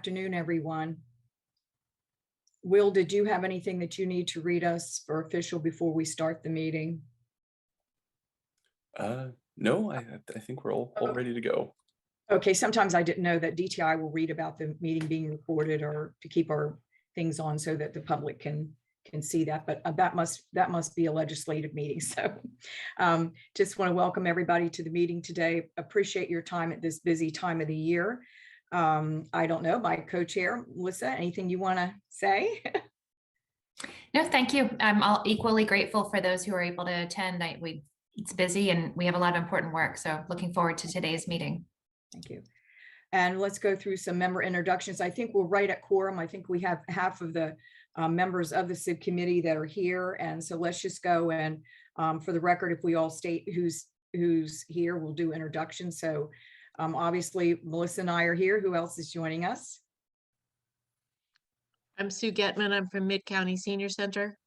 afternoon, everyone. Will, did you have anything that you need to read us for official before we start the meeting? No, I think we're all ready to go. Okay, sometimes I didn't know that DTI will read about the meeting being recorded or to keep our things on so that the public can see that, but that must be a legislative meeting. So just want to welcome everybody to the meeting today. Appreciate your time at this busy time of the year. I don't know, my co-chair, Melissa, anything you want to say? No, thank you. I'm all equally grateful for those who are able to attend. It's busy and we have a lot of important work. So looking forward to today's meeting. Thank you. And let's go through some member introductions. I think we're right at quorum. I think we have half of the members of the subcommittee that are here. And so let's just go and for the record, if we all state who's here, we'll do introductions. So obviously Melissa and I are here. Who else is joining us? I'm Sue Getman. I'm from Mid-County Senior Center.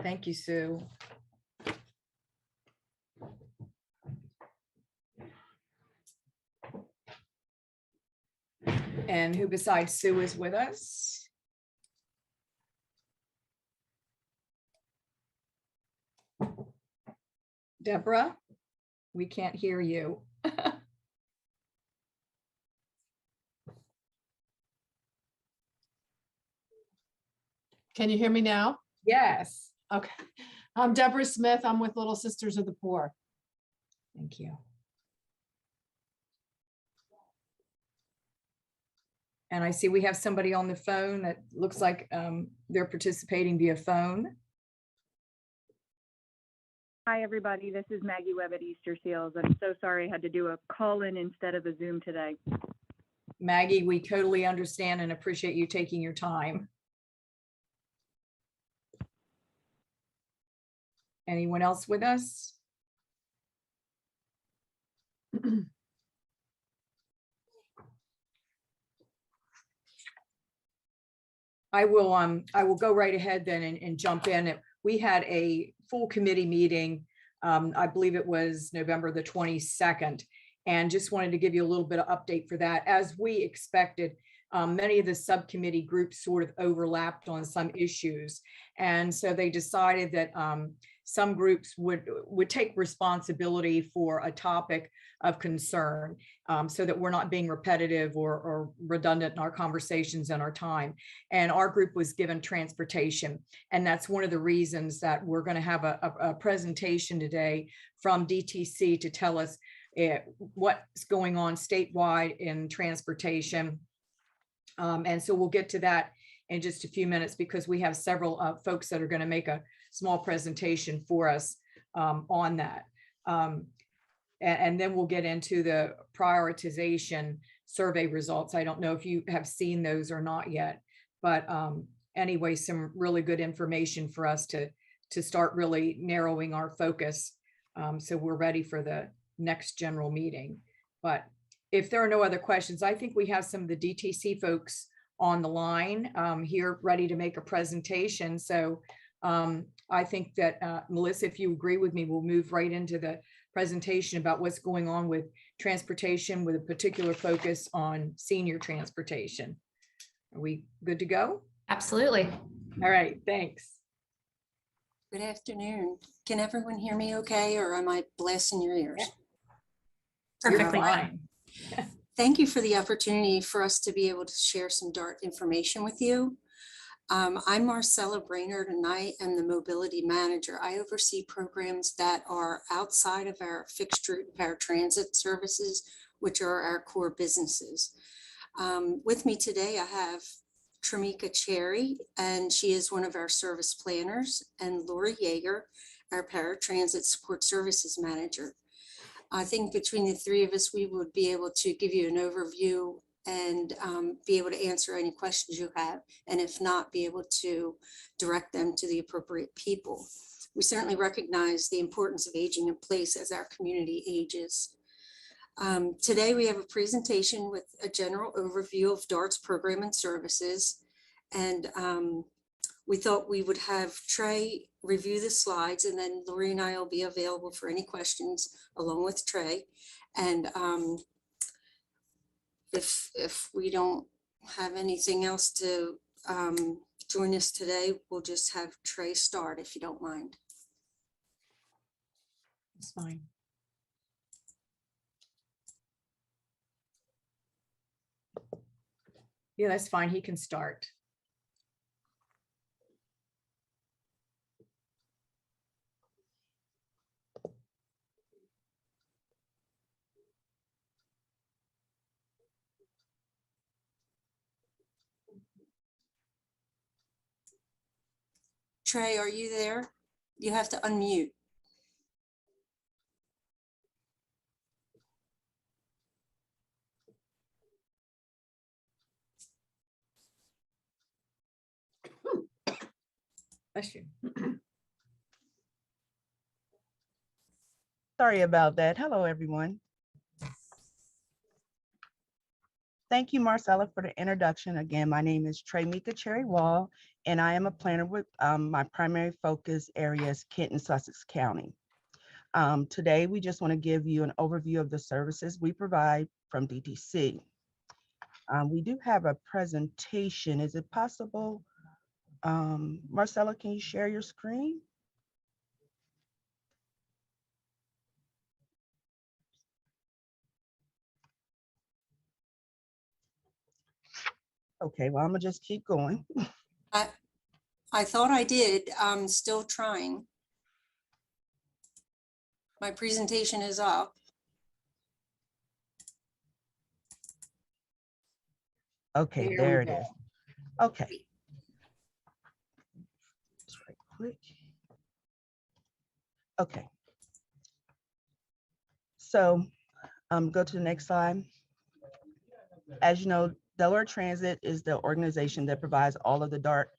Thank you, Sue. And who besides Sue is with us? Deborah, we can't hear you. Can you hear me now? Yes. Okay. I'm Deborah Smith. I'm with Little Sisters of the Poor. Thank you. And I see we have somebody on the phone that looks like they're participating via phone. Hi, everybody. This is Maggie Webb at Easter Seals. I'm so sorry I had to do a call-in instead of a Zoom today. Maggie, we totally understand and appreciate you taking your time. Anyone else with us? I will go right ahead then and jump in. We had a full committee meeting. I believe it was November the 22nd, and just wanted to give you a little bit of update for that. As we expected, many of the subcommittee groups sort of overlapped on some issues. And so they decided that some groups would take responsibility for a topic of concern so that we're not being repetitive or redundant in our conversations and our time. And our group was given transportation. And that's one of the reasons that we're going to have a presentation today from DTC to tell us what's going on statewide in transportation. And so we'll get to that in just a few minutes because we have several folks that are going to make a small presentation for us on that. And then we'll get into the prioritization survey results. I don't know if you have seen those or not yet, but anyway, some really good information for us to start really narrowing our focus. So we're ready for the next general meeting. But if there are no other questions, I think we have some of the DTC folks on the line here ready to make a presentation. So I think that Melissa, if you agree with me, we'll move right into the presentation about what's going on with transportation with a particular focus on senior transportation. Are we good to go? Absolutely. All right, thanks. Good afternoon. Can everyone hear me okay, or am I blasting your ears? Perfectly fine. Thank you for the opportunity for us to be able to share some DART information with you. I'm Marcella Brainerd and I am the mobility manager. I oversee programs that are outside of our fixed route paratransit services, which are our core businesses. With me today, I have Tramika Cherry, and she is one of our service planners, and Lori Yeager, our paratransit support services manager. I think between the three of us, we would be able to give you an overview and be able to answer any questions you have, and if not, be able to direct them to the appropriate people. We certainly recognize the importance of aging in place as our community ages. Today we have a presentation with a general overview of DART's program and services, and we thought we would have Trey review the slides, and then Lori and I will be available for any questions along with Trey. And if we don't have anything else to join us today, we'll just have Trey start, if you don't mind. It's fine. Yeah, that's fine. He can start. Trey, are you there? You have to unmute. Bless you. Sorry about that. Hello, everyone. Thank you, Marcella, for the introduction. Again, my name is Trey Mika Cherry Wall, and I am a planner with my primary focus area is Kent and Sussex County. Today, we just want to give you an overview of the services we provide from DTC. We do have a presentation. Is it possible? Marcella, can you share your screen? Okay, well, I'm gonna just keep going. I thought I did. I'm still trying. My presentation is up. Okay, There there we it go. is. Okay. Just right quick. Okay. So go to the next slide. As you know, Delaware Transit is the organization that provides all of the DART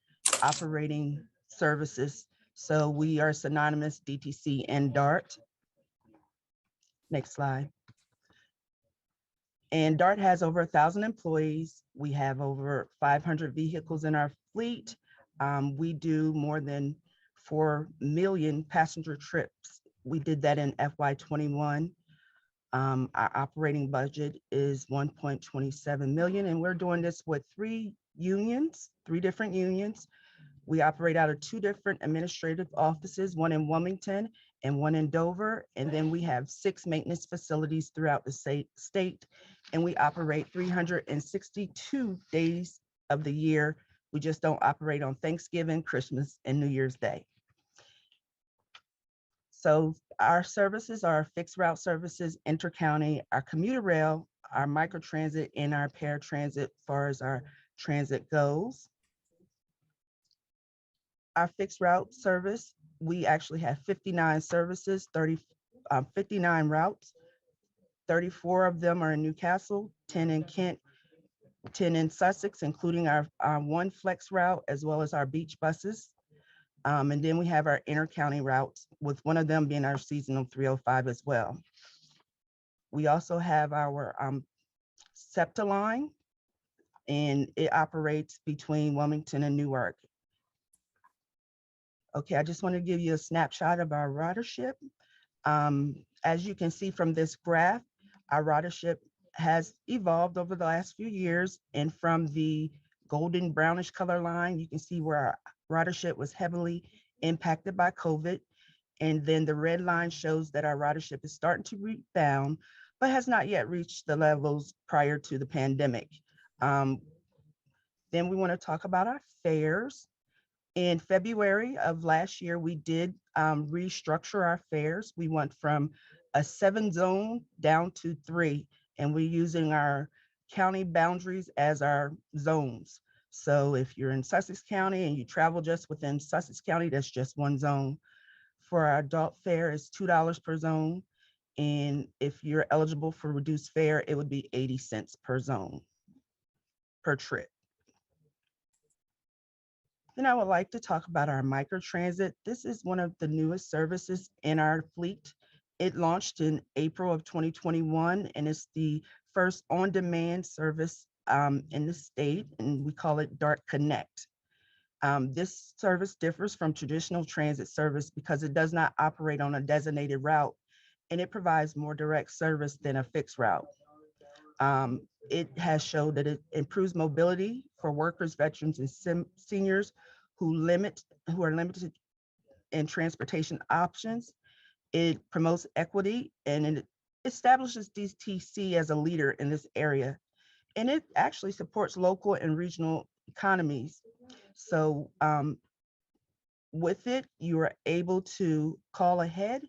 operating services. So we are synonymous, DTC and DART. Next slide. And DART has over 1,000 employees. We have over 500 vehicles in our fleet. We do more than 4 million passenger trips. We did that in FY21. Our operating budget is 1.27 million, and we're doing this with 3 different unions. We operate out of 2 different administrative offices, one in Wilmington and one in Dover. And then we have 6 maintenance facilities throughout the state, and we operate 362 days of the year. We just don't operate on Thanksgiving, Christmas, and New Year's Day. So our services are fixed route services, intercounty, our commuter rail, our microtransit, and our paratransit as far as our transit goes. Our fixed route service, we actually have 59 services, 59 routes. 34 of them are in Newcastle, 10 in Kent, 10 in Sussex, including our 1 flex route, as well as our beach buses. And then we have our intercounty routes, with one of them being our seasonal 305 as well. We also have our SEPTA line, and it operates between Wilmington and Newark. Okay, I just want to give you a snapshot of our ridership. As you can see from this graph, our ridership has evolved over the last few years, and from the golden brownish color line, you can see where our ridership was heavily impacted by COVID. And then the red line shows that our ridership is starting to rebound, but has not yet reached the levels prior to the pandemic. Then we want to talk about our fares. In February of last year, we did restructure our fares. We went from a 7 zone down to 3, and we're using our county boundaries as our zones. So if you're in Sussex County and you travel just within Sussex County, that's just 1 zone. For our adult fare, is $2 per zone. And if you're eligible for reduced fare, it would be 80 cents per zone, per trip. Then I would like to talk about our microtransit. This is one of the newest services in our fleet. It launched in April of 2021, and it's the first on-demand service in the state, and we call it DART Connect. This service differs from traditional transit service because it does not operate on a designated route, and it provides more direct service than a fixed route. It has showed that it improves mobility for workers, veterans, and seniors who are limited in transportation options. It promotes equity, and it establishes DTC as a leader in this area. And it actually supports local and regional economies. So with it, you are able to call ahead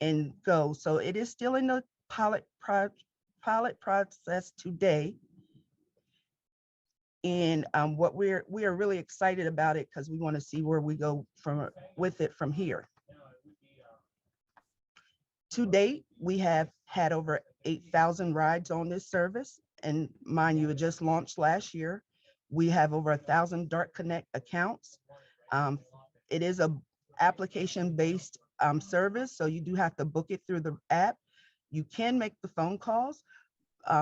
and go. So it is still in the pilot process today. And what we are really excited about it because we want to see where we go with it from here. To date, we have had over 8,000 rides on this service. And mind you, it just launched last year. We have over 1,000 Dart Connect accounts. It is a application-based service, so you do have to book it through the app. You can make the phone calls,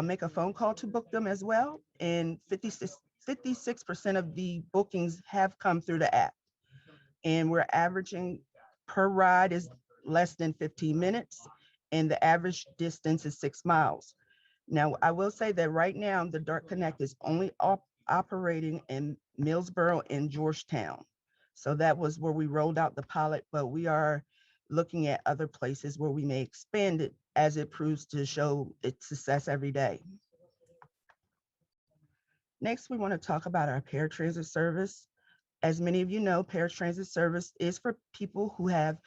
make a phone call to book them as well. And 56% of the bookings have come through the app. And we're averaging per ride is less than 15 minutes, and the average distance is 6 miles. Now, I will say that right now, the Dart Connect is only operating in Millsboro and Georgetown. So that was where we rolled out the pilot, but we are looking at other places where we may expand it as it proves to show its success every day. Next, we want to talk about our paratransit service. As many of you know, paratransit service is for people who have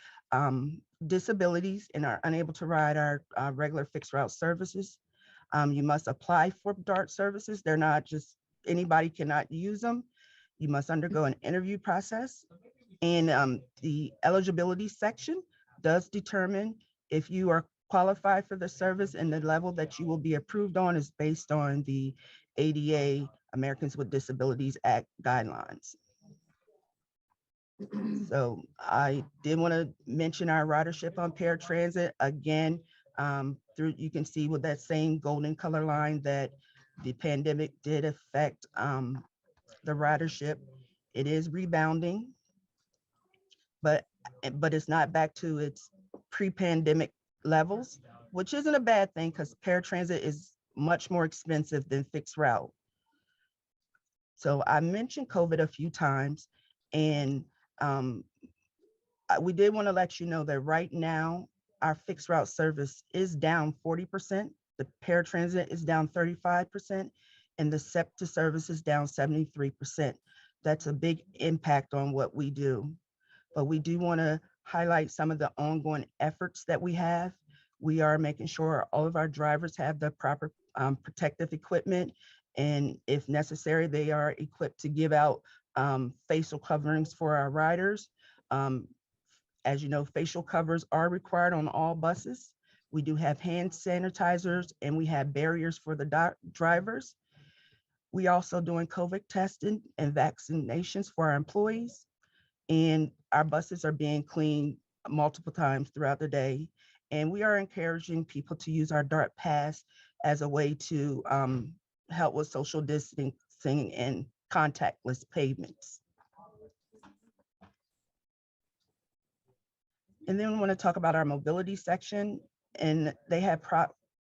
disabilities and are unable to ride our regular fixed route services. You must apply for DART services. They're not just anybody cannot use them. You must undergo an interview process. And the eligibility section does determine if you are qualified for the service, and the level that you will be approved on is based on the ADA, Americans with Disabilities Act guidelines. So I did want to mention our ridership on paratransit again. You can see with that same golden color line that the pandemic did affect the ridership. It is rebounding, but it's not back to its pre-pandemic levels, which isn't a bad thing because paratransit is much more expensive than fixed route. So I mentioned COVID a few times, and we did want to let you know that right now our fixed route service is down 40%. The paratransit is down 35%, and the SEPTA service is down 73%. That's a big impact on what we do. But we do want to highlight some of the ongoing efforts that we have. We are making sure all of our drivers have the proper protective equipment, and if necessary, they are equipped to give out facial coverings for our riders. As you know, facial covers are required on all buses. We do have hand sanitizers, and we have barriers for the drivers. We also doing COVID testing and vaccinations for our employees. And our buses are being cleaned multiple times throughout the day. And we are encouraging people to use our DART Pass as a way to help with social distancing and contactless payments. And then we want to talk about our mobility section, and they have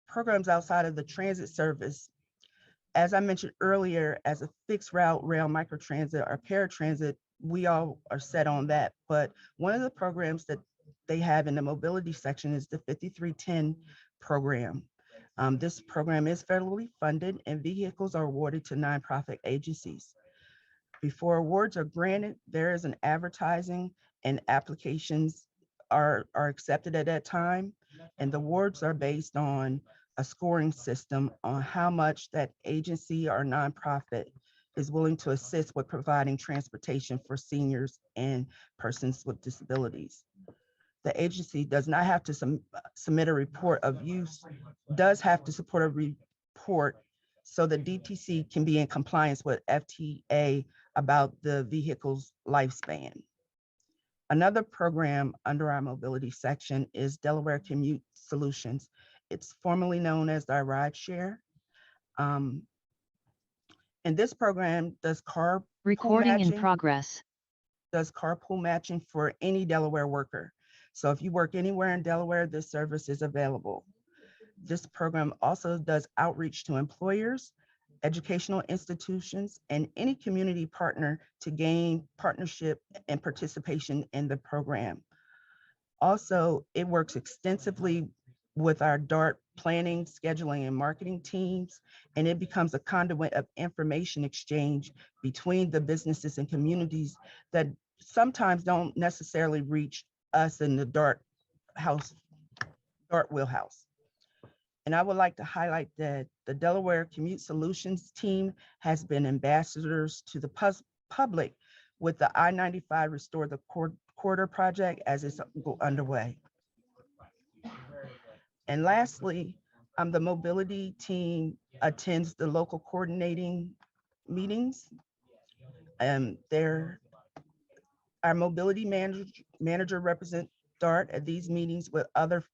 programs outside of the transit service. As I mentioned earlier, as a fixed route rail microtransit or paratransit, we all are set on that. But one of the programs that they have in the mobility section is the 5310 program. This program is federally funded, and vehicles are awarded to nonprofit agencies. Before awards are granted, there is an advertising, and applications are accepted at that time. And the awards are based on a scoring system on how much that agency or nonprofit is willing to assist with providing transportation for seniors and persons with disabilities. The agency does not have to submit a report of use, does have to support a report so the DTC can be in compliance with FTA about the vehicle's lifespan. Another program under our mobility section is Delaware Commute Solutions. It's formerly known as our rideshare. And this program does car recording in matching. progress. does carpool matching for any Delaware worker. So if you work anywhere in Delaware, this service is available. This program also does outreach to employers, educational institutions, and any community partner to gain partnership and participation in the program. Also, it works extensively with our DART planning, scheduling, and marketing teams, and it becomes a conduit of information exchange between the businesses and communities that sometimes don't necessarily reach us in the DART wheelhouse. And I would like to highlight that the Delaware Commute Solutions team has been ambassadors to the public with the I-95 Restore the Corridor project as it's underway. And lastly, the mobility team attends the local coordinating meetings. Our mobility manager represents DART at these meetings with other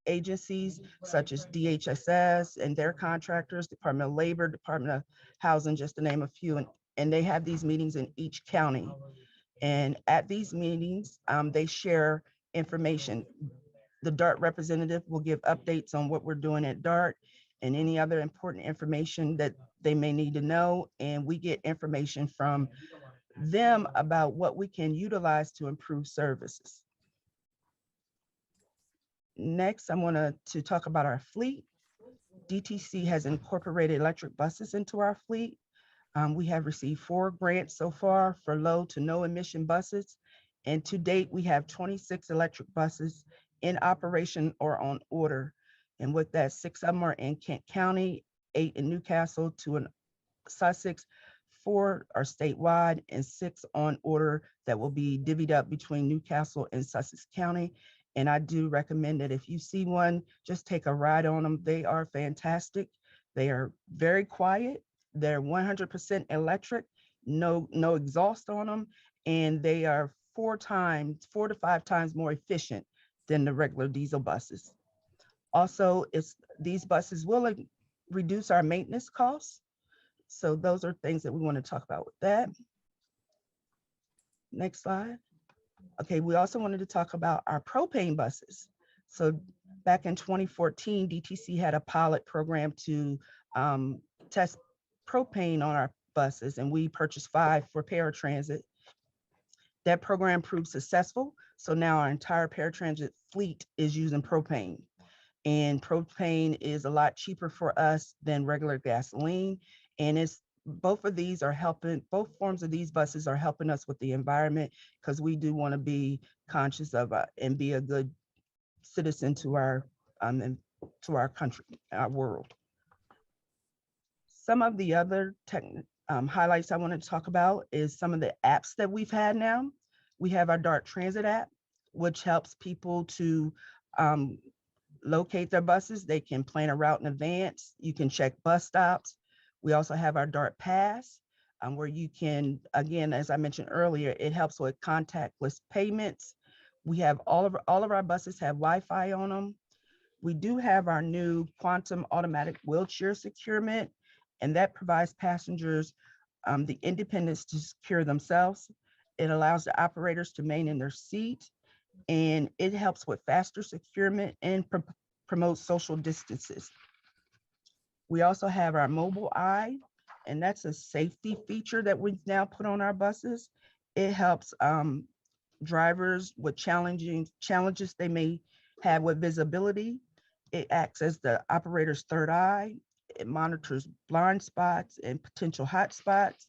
agencies such as DHSS and their contractors, Department of Labor, Department of Housing, just to name a few. And they have these meetings in each county. And at these meetings, they share information. The DART representative will give updates on what we're doing at DART and any other important information that they may need to know. And we get information from them about what we can utilize to improve services. Next, I want to talk about our fleet. DTC has incorporated electric buses into our fleet. We have received 4 grants so far for low to no emission buses. And to date, we have 26 electric buses in operation or on order. And with that, 6 of them are in Kent County, 8 in Newcastle, 2 in Sussex, 4 are statewide, and 6 on order that will be divvied up between Newcastle and Sussex County. And I do recommend that if you see one, just take a ride on them. They are fantastic. They are very quiet. They're 100% electric, no exhaust on them, and they are 4 to 5 times more efficient than the regular diesel buses. Also, these buses will reduce our maintenance costs. So those are things that we want to talk about with that. Next slide. Okay, we also wanted to talk about our propane buses. So back in 2014, DTC had a pilot program to test propane on our buses, and we purchased 5 for paratransit. That program proved successful. So now our entire paratransit fleet is using propane. And propane is a lot cheaper for us than regular gasoline. And both forms of these buses are helping us with the environment, because we do want to be conscious of and be a good citizen to our country, our world. Some of the other highlights I want to talk about is some of the apps that we've had now. We have our DART Transit app, which helps people to locate their buses. They can plan a route in advance. You can check bus stops. We also have our DART Pass, where you can, again, as I mentioned earlier, it helps with contactless payments. We have all of our buses have Wi-Fi on them. We do have our new quantum automatic wheelchair securement, and that provides passengers the independence to secure themselves. It allows the operators to remain in their seat, and it helps with faster securement and promotes social distances. We also have our mobile eye, and that's a safety feature that we've now put on our buses. It helps drivers with challenges they may have with visibility. It acts as the operator's third eye. It monitors blind spots and potential hot spots,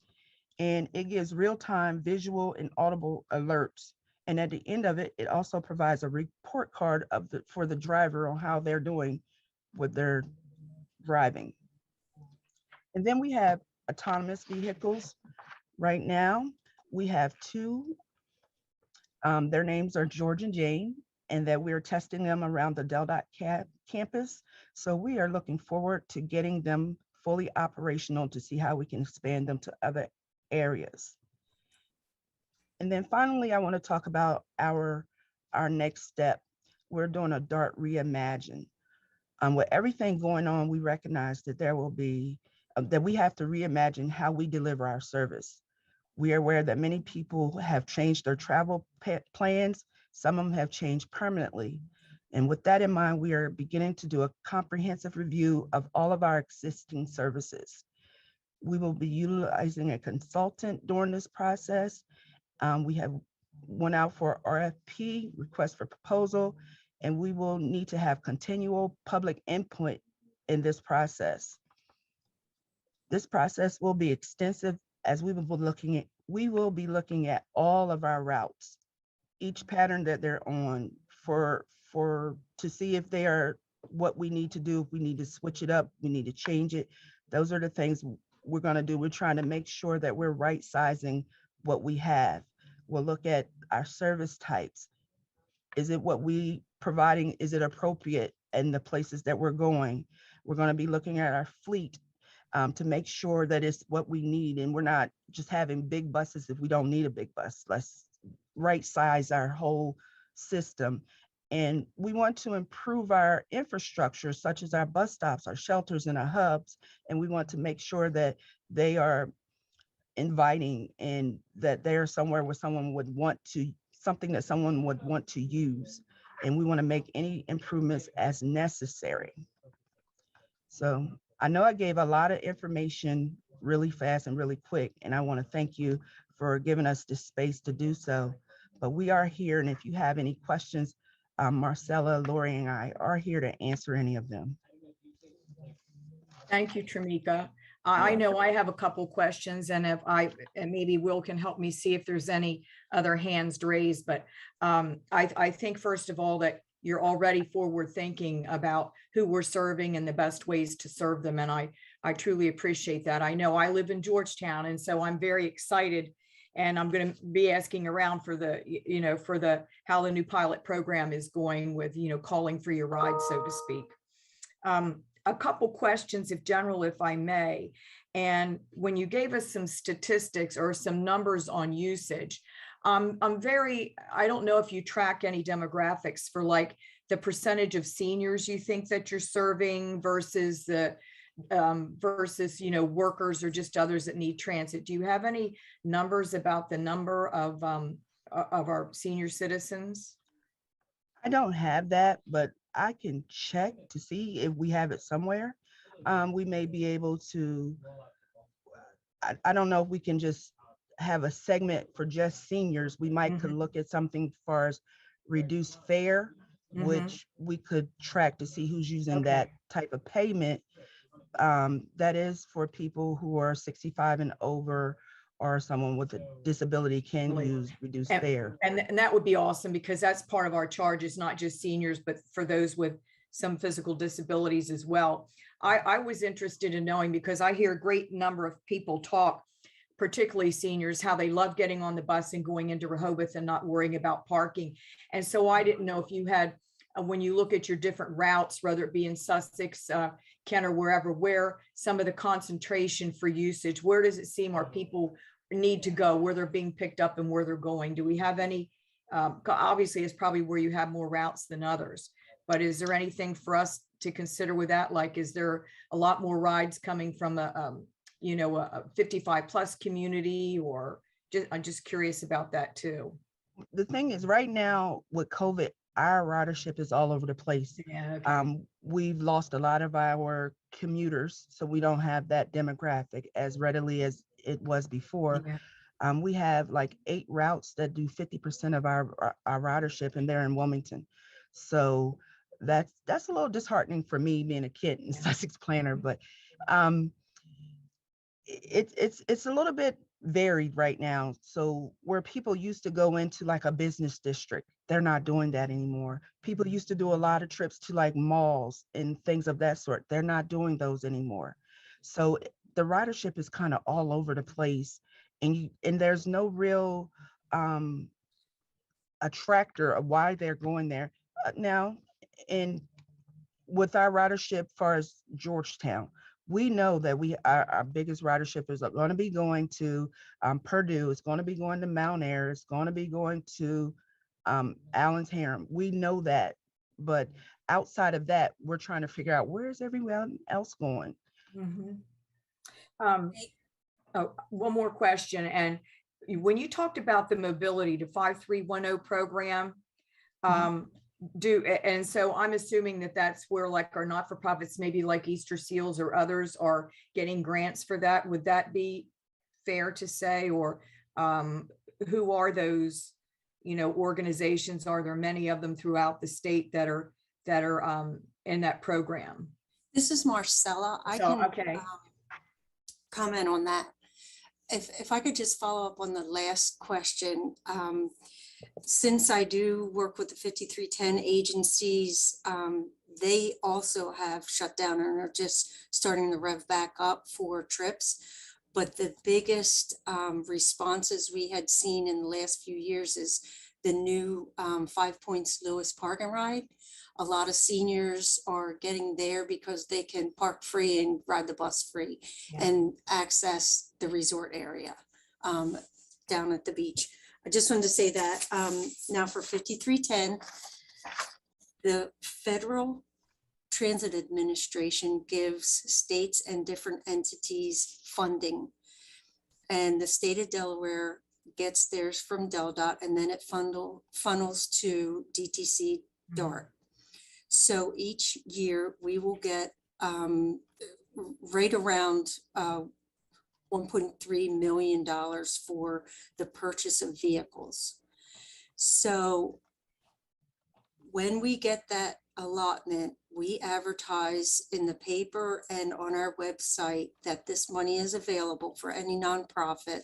and it gives real-time visual and audible alerts. And at the end of it, it also provides a report card for the driver on how they're doing with their driving. And then we have autonomous vehicles. Right now, we have 2. Their names are George and Jane, and that we're testing them around the Del campus. So we are looking forward to getting them fully operational to see how we can expand them to other areas. And then finally, I want to talk about our next step. We're doing a DART Reimagine. With everything going on, we recognize that there will be, that we have to reimagine how we deliver our service. We are aware that many people have changed their travel plans. Some of them have changed permanently. And with that in mind, we are beginning to do a comprehensive review of all of our existing services. We will be utilizing a consultant during this process. We have went out for RFP, request for proposal, and we will need to have continual public input in this process. This process will be extensive as we will be looking at all of our routes, each pattern that they're on to see if they are what we need to do. If we need to switch it up, we need to change it. Those are the things we're going to do. We're trying to make sure that we're right sizing what we have. We'll look at our service types. Is it what we providing? Is it appropriate in the places that we're going? We're going to be looking at our fleet to make sure that it's what we need, and we're not just having big buses if we don't need a big bus. Let's right size our whole system. And we want to improve our infrastructure, such as our bus stops, our shelters, and our hubs. And we want to make sure that they are inviting and that they're somewhere where someone would want to, something that someone would want to use. And we want to make any improvements as necessary. So I know I gave a lot of information really fast and really quick, and I want to thank you for giving us the space to do so. But we are here, and if you have any questions, Marcella, Lori, and I are here to answer any of them. Thank you, Tramika. I know I have a couple questions, and and maybe Will can help me see if there's any other hands raised. But I think first of all that you're already forward thinking about who we're serving and the best ways to serve them, and I truly appreciate that. I know I live in Georgetown, and so I'm very excited. And I'm going to be asking around for how the new pilot program is going with, calling for your ride, so to speak. A couple questions, if I may. And when you gave us some statistics or some numbers on usage, I don't know if you track any demographics for like the percentage of seniors you think that you're serving versus workers or just others that need transit. Do you have any numbers about the number of our senior citizens? I don't have that, but I can check to see if we have it somewhere. We may be able to, I don't know if we can just have a segment for just seniors. We might could look at something as far as reduced fare, which we could track to see who's using that type of payment. That is for people who are 65 and over, or someone with a disability can use reduced fare. And that would be awesome, because that's part of our charges, not just seniors, but for those with some physical disabilities as well. I was interested in knowing, because I hear a great number of people talk, particularly seniors, how they love getting on the bus and going into Rehoboth and not worrying about parking. And so I didn't know if you had, when you look at your different routes, whether it be in Sussex, Kent, or wherever, where some of the concentration for usage, where does it seem our people need to go, where they're being picked up and where they're going? Do we have any, obviously it's probably where you have more routes than others, but is there anything for us to consider with that? Like, is there a lot more rides coming from a 55 plus community, or I'm just curious about that too. The thing is, right now with COVID, our ridership is all over the place. Yeah, okay. We've lost a lot of our commuters, so we don't have that demographic as readily as it was before. Yeah. We have like 8 routes that do 50% of our ridership, and they're in Wilmington. So that's a little disheartening for me, being a kid and Sussex planner, but it's a little bit varied right now. So where people used to go into like a business district, they're not doing that anymore. People used to do a lot of trips to like malls and things of that sort. They're not doing those anymore. So the ridership is kind of all over the place, and there's no real attractor of why they're going there. Now, and with our ridership as far as Georgetown, we know that our biggest ridership is going to be going to Purdue. It's going to be going to Mount Air. It's going to be going to Allen's Harem. We know that, but outside of that, we're trying to figure out where is everyone else going. One more question, and when you talked about the mobility to 5310 program, and so I'm assuming that that's where like our not-for-profits, maybe like Easter Seals or others, are getting grants for that. Would that be fair to say? Or who are those, organizations? Are there many of them throughout the state that are in that program? This is Marcella. I So, can okay. comment on that. If I could just follow up on the last question. Since I do work with the 5310 agencies, they also have shut down and are just starting to rev back up for trips. But the biggest responses we had seen in the last few years is the new 5 Points Lewis Park and Ride. A lot of seniors are getting there because they can park free and ride the bus free and access the resort area down at the beach. I just wanted to say that now for 5310, the Federal Transit Administration gives states and different entities funding. And the state of Delaware gets theirs from DelDOT, and then it funnels to DTC DART. So each year we will get right around $1.3 million for the purchase of vehicles. So when we get that allotment, we advertise in the paper and on our website that this money is available for any nonprofit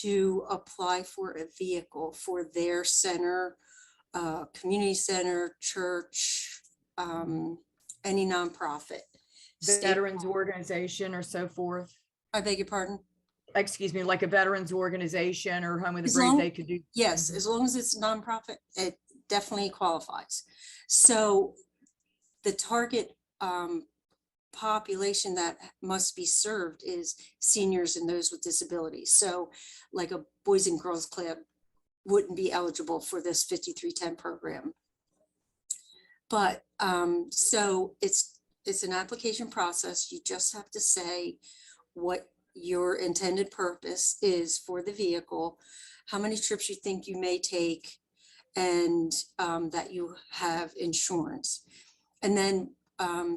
to apply for a vehicle for their center, community center, church, any nonprofit. Veterans organization or so forth. I beg your pardon? Excuse me, like a veterans organization or Home of the As Brave, long- they could do. Yes, as long as it's nonprofit, it definitely qualifies. So the target population that must be served is seniors and those with disabilities. So like a Boys and Girls Club wouldn't be eligible for this 5310 program. But so it's an application process. You just have to say what your intended purpose is for the vehicle, how many trips you think you may take, and that you have insurance. And then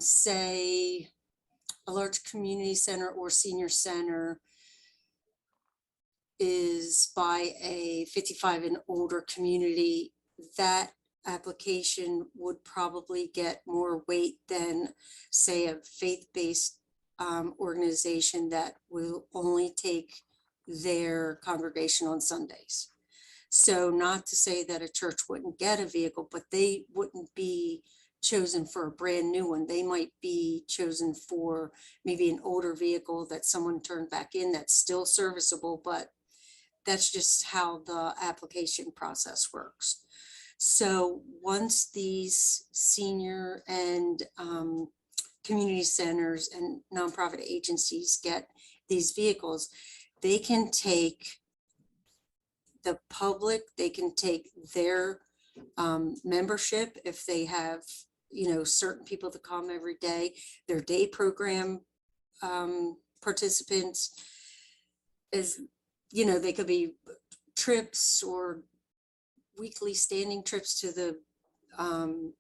say a large community center or senior center is by a 55 and older community, that application would probably get more weight than say a faith-based organization that will only take their congregation on Sundays. So not to say that a church wouldn't get a vehicle, but they wouldn't be chosen for a brand new one. They might be chosen for maybe an older vehicle that someone turned back in that's still serviceable, but that's just how the application process works. So once these senior and community centers and nonprofit agencies get these vehicles, they can take the public, they can take their membership if they have, certain people that come every day, their day program participants, is, they could be trips or weekly standing trips to the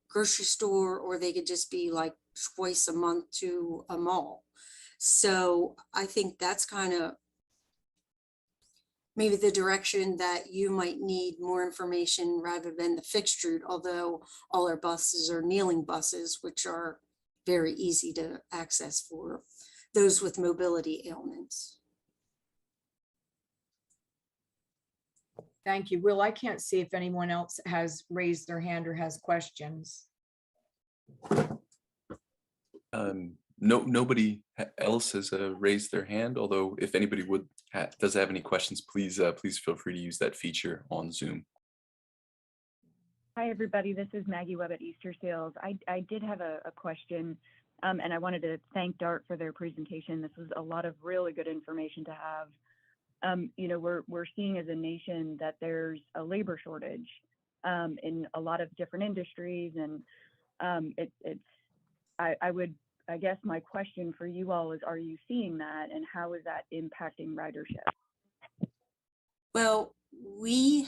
grocery store, or they could just be like twice a month to a mall. So I think that's kind of maybe the direction that you might need more information rather than the fixed route, although all our buses are kneeling buses, which are very easy to access for those with mobility ailments. Thank you. Will, I can't see if anyone else has raised their hand or has questions. Nobody else has raised their hand, although if anybody does have any questions, please feel free to use that feature on Zoom. Hi, everybody. This is Maggie Webb at Easter Seals. I did have a question, and I wanted to thank DART for their presentation. This was a lot of really good information to have. We're seeing as a nation that there's a labor shortage in a lot of different industries, and I guess my question for you all is, are you seeing that, and how is that impacting ridership? Well, we,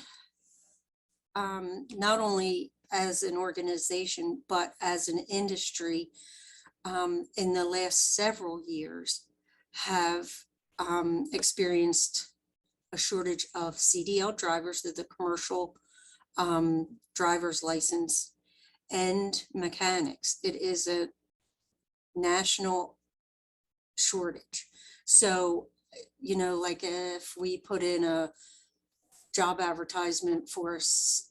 not only as an organization, but as an industry, in the last several years have experienced a shortage of CDL drivers, the commercial driver's license, and mechanics. It is a national shortage. So, you know, like if we put in a job advertisement for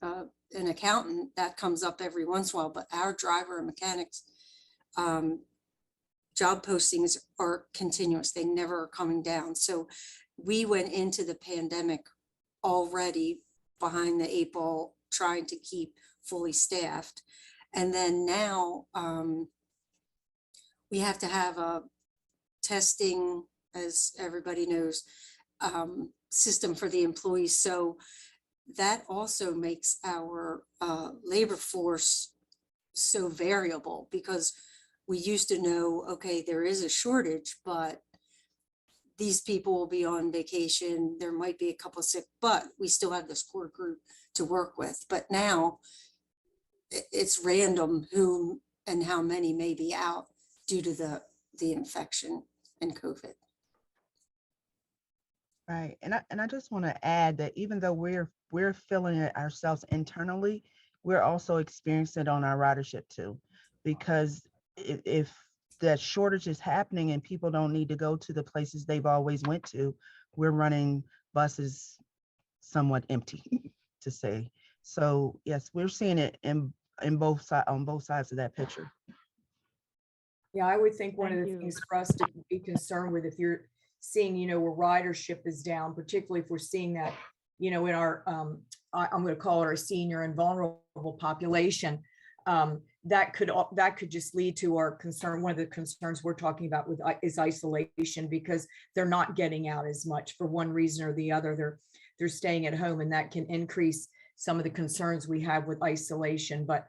an accountant, that comes up every once in a while, but our driver and mechanics job postings are continuous. They never are coming down. So we went into the pandemic already behind the 8 ball, trying to keep fully staffed. And then now we have to have a testing, as everybody knows, system for the employees. So that also makes our labor force so variable, because we used to know, okay, there is a shortage, but these people will be on vacation. There might be a couple sick, but we still have this core group to work with. But now it's random who and how many may be out due to the infection and COVID. Right. And I just want to add that even though we're feeling it ourselves internally, we're also experiencing it on our ridership too, because if that shortage is happening and people don't need to go to the places they've always went to, we're running buses somewhat empty to say. So yes, we're seeing it in both sides, on both sides of that picture. Yeah, I would think one of Thank the you. things for us to be concerned with, if you're seeing, you know, where ridership is down, particularly if we're seeing that, you know, in our, I'm going to call it our senior and vulnerable population, that could just lead to our concern. One of the concerns we're talking about is isolation, because they're not getting out as much for one reason or the other. They're staying at home, and that can increase some of the concerns we have with isolation. But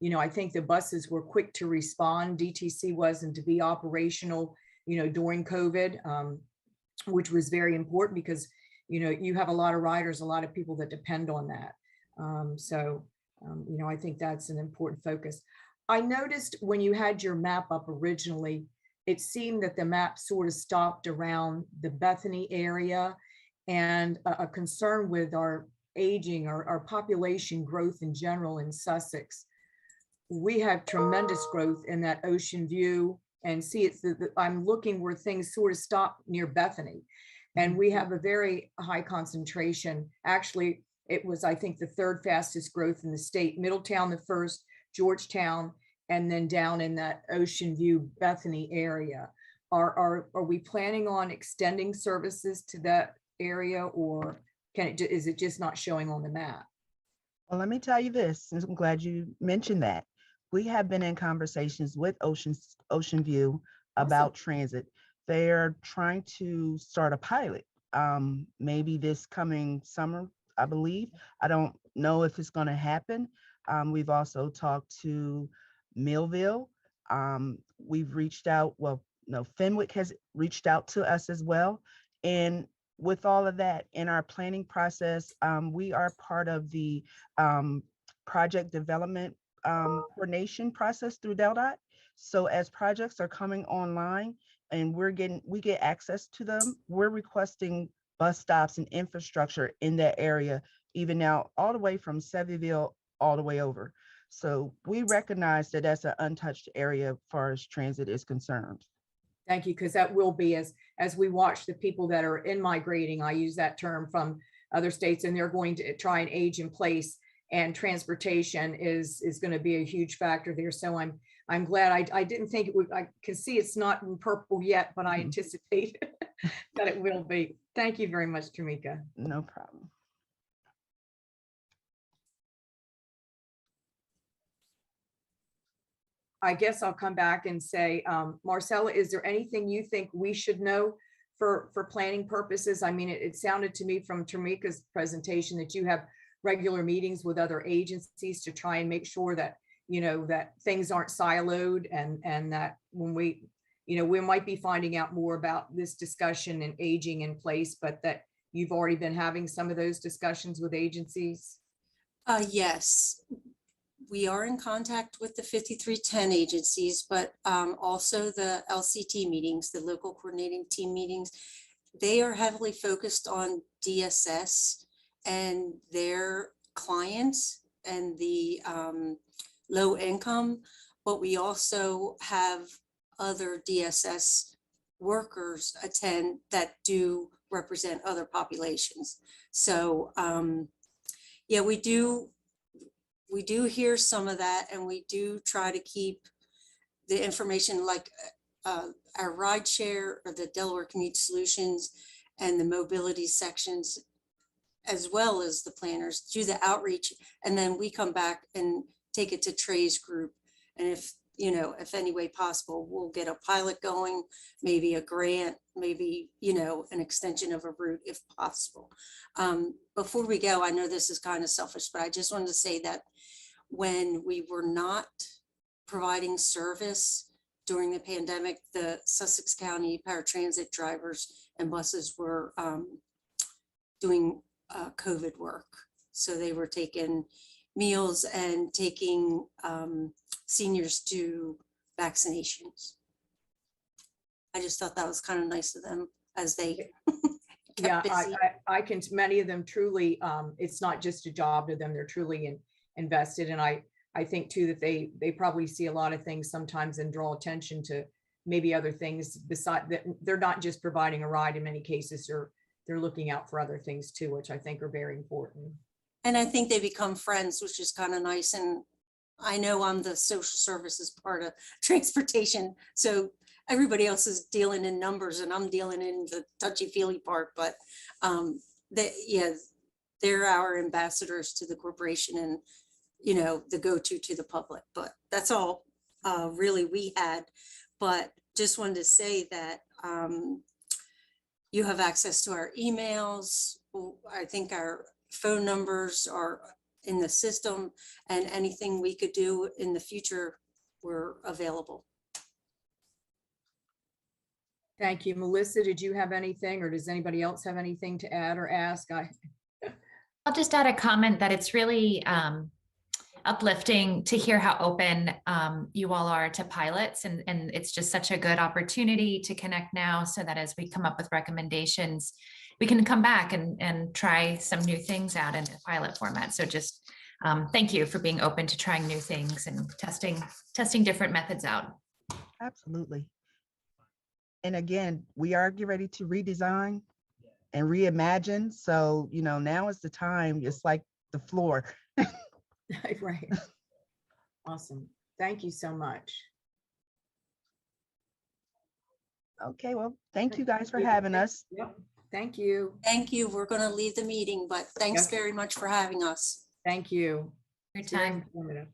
you know, I think the buses were quick to respond. DTC wasn't to be operational, you know, during COVID, which was very important because, you know, you have a lot of riders, a lot of people that depend on that. You know, I think that's an important focus. I noticed when you had your map up originally, it seemed that the map sort of stopped around the Bethany area, and a concern with our aging, our population growth in general in Sussex. We have tremendous growth in that Ocean View, and see, it's I'm looking where things sort of stop near Bethany, and we have a very high concentration. Actually, it was, I think, the third fastest growth in the state. Middletown the first, Georgetown, and then down in that Ocean View, Bethany area. Are we planning on extending services to that area, or is it just not showing on the map? Well, let me tell you this, and I'm glad you mentioned that. We have been in conversations with Ocean View about transit. They're trying to start a pilot, maybe this coming summer, I believe. I don't know if it's going to happen. We've also talked to Millville. We've reached out, well, no, Fenwick has reached out to us as well. And with all of that in our planning process, we are part of the project development coordination process through DelDOT. So as projects are coming online and we get access to them, we're requesting bus stops and infrastructure in that area, even now, all the way from Sevierville all the way over. So we recognize that that's an untouched area as far as transit is concerned. Thank you, because that will be, as we watch the people that are in migrating, I use that term, from other states, and they're going to try and age in place, and transportation is going to be a huge factor there. So I'm glad. I didn't think it would. I can see it's not in purple yet, but I anticipate that it will be. Thank you very much, Tamika. No problem. I guess I'll come back and say, Marcella, is there anything you think we should know for planning purposes? I mean, it sounded to me from Tamika's presentation that you have regular meetings with other agencies to try and make sure that, you know, that things aren't siloed, and that when we, you know, we might be finding out more about this discussion and aging in place, but that you've already been having some of those discussions with agencies? Yes, we are in contact with the 5310 agencies, but also the LCT meetings, the local coordinating team meetings. They are heavily focused on DSS and their clients and the low income, but we also have other DSS workers attend that do represent other populations. So yeah, we do hear some of that, and we do try to keep the information, like our ride share or the Delaware Commute Solutions and the mobility sections, as well as the planners, do the outreach, and then we come back and take it to Trey's group. And if, you know, if any way possible, we'll get a pilot going, maybe a grant, maybe, you know, an extension of a route if possible. Before we go, I know this is kind of selfish, but I just wanted to say that when we were not providing service during the pandemic, the Sussex County paratransit drivers and buses were doing COVID work. So they were taking meals and taking seniors to vaccinations. I just thought that was kind of nice of them as they Yeah, kept busy. I can, many of them truly, it's not just a job to them, they're truly invested. And I think too, that they probably see a lot of things sometimes and draw attention to maybe other things beside that. They're not just providing a ride in many cases, or they're looking out for other things too, which I think are very important. And I think they become friends, which is kind of nice. And I know I'm the social services part of transportation, so everybody else is dealing in numbers and I'm dealing in the touchy-feely part, but yeah, they're our ambassadors to the corporation and, you know, the go-to to the public. But that's all really we had. But just wanted to say that you have access to our emails. I think our phone numbers are in the system, and anything we could do in the future, we're available. Thank you. Melissa, did you have anything, or does anybody else have anything to add or ask? I'll just add a comment that it's really uplifting to hear how open you all are to pilots, and it's just such a good opportunity to connect now, so that as we come up with recommendations, we can come back and try some new things out in a pilot format. So just thank you for being open to trying new things and testing different methods out. Absolutely. And again, we are getting ready to redesign and reimagine. So, you know, now is the time. It's like the floor. Right. Awesome. Thank you so much. Okay, well, thank you guys for having us. Yep. Thank you. Thank you. We're going to leave the meeting, but thanks Yes. very much for having us. Thank you. Your It's very time. informative.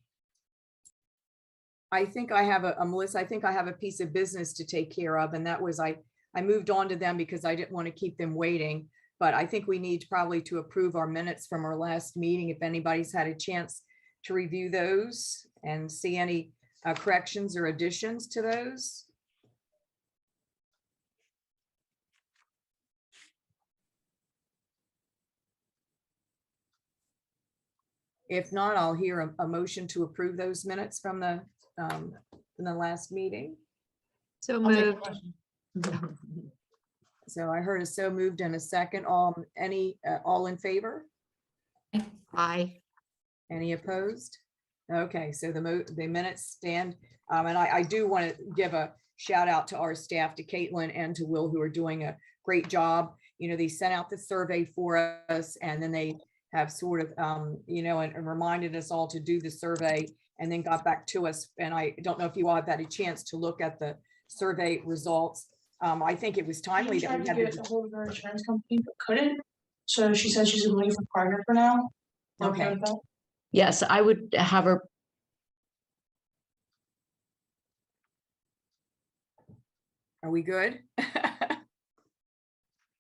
I think I have Melissa, I think I have a piece of business to take care of, and that was I moved on to them because I didn't want to keep them waiting. But I think we need probably to approve our minutes from our last meeting. If anybody's had a chance to review those and see any corrections or additions to those. If not, I'll hear a motion to approve those minutes from the last meeting. So I'll make a moved. motion. So I heard a so moved in a second. All in favor? Aye. Any opposed? Okay, so the minutes stand. And I do want to give a shout out to our staff, to Caitlin and to Will, who are doing a great job. You know, they sent out the survey for us, and then they have sort of, you know, and reminded us all to do the survey, and then got back to us. And I don't know if you all have had a chance to look at the survey results. I think it was timely that Tried we to had get a hold of her insurance company, but couldn't. So she said she's gonna leave her partner for now. Okay. With that? Yes, I would have her. Are we good?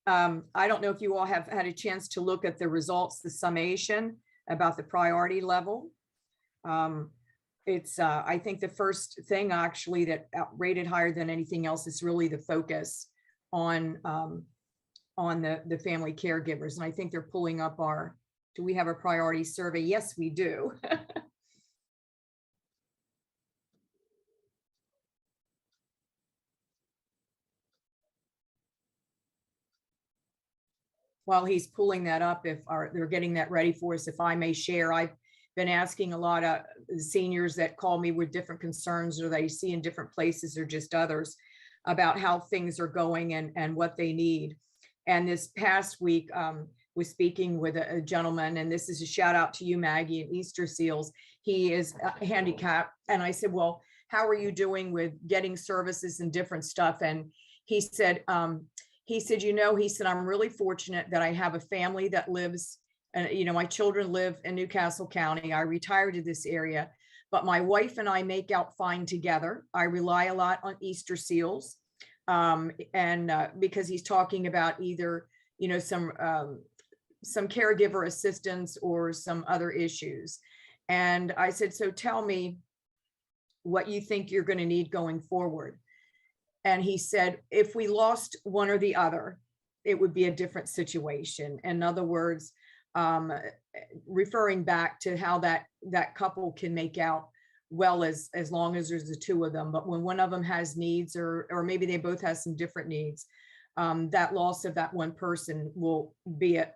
I don't know if you all have had a chance to look at the results, the summation about the priority level. It's, I think the first thing actually that rated higher than anything else is really the focus on on the family caregivers. And I think they're pulling up our, do we have a priority survey? Yes, we do. While he's pulling that up, if they're getting that ready for us, if I may share, I've been asking a lot of seniors that call me with different concerns or they see in different places or just others about how things are going and what they need. And this past week, was speaking with a gentleman, and this is a shout out to you, Maggie, and Easter Seals. He is handicapped. And I said, well, how are you doing with getting services and different stuff? And he said, he said, I'm really fortunate that I have a family that lives, and my children live in Newcastle County. I retired to this area, but my wife and I make out fine together. I rely a lot on Easter Seals. Because he's talking about either, some caregiver assistance or some other issues. And I said, so tell me what you think you're going to need going forward. And he said, if we lost one or the other, it would be a different situation. In other words, referring back to how that couple can make out well as long as there's the two of them. But when one of them has needs, or maybe they both have some different needs, that loss of that one person will be a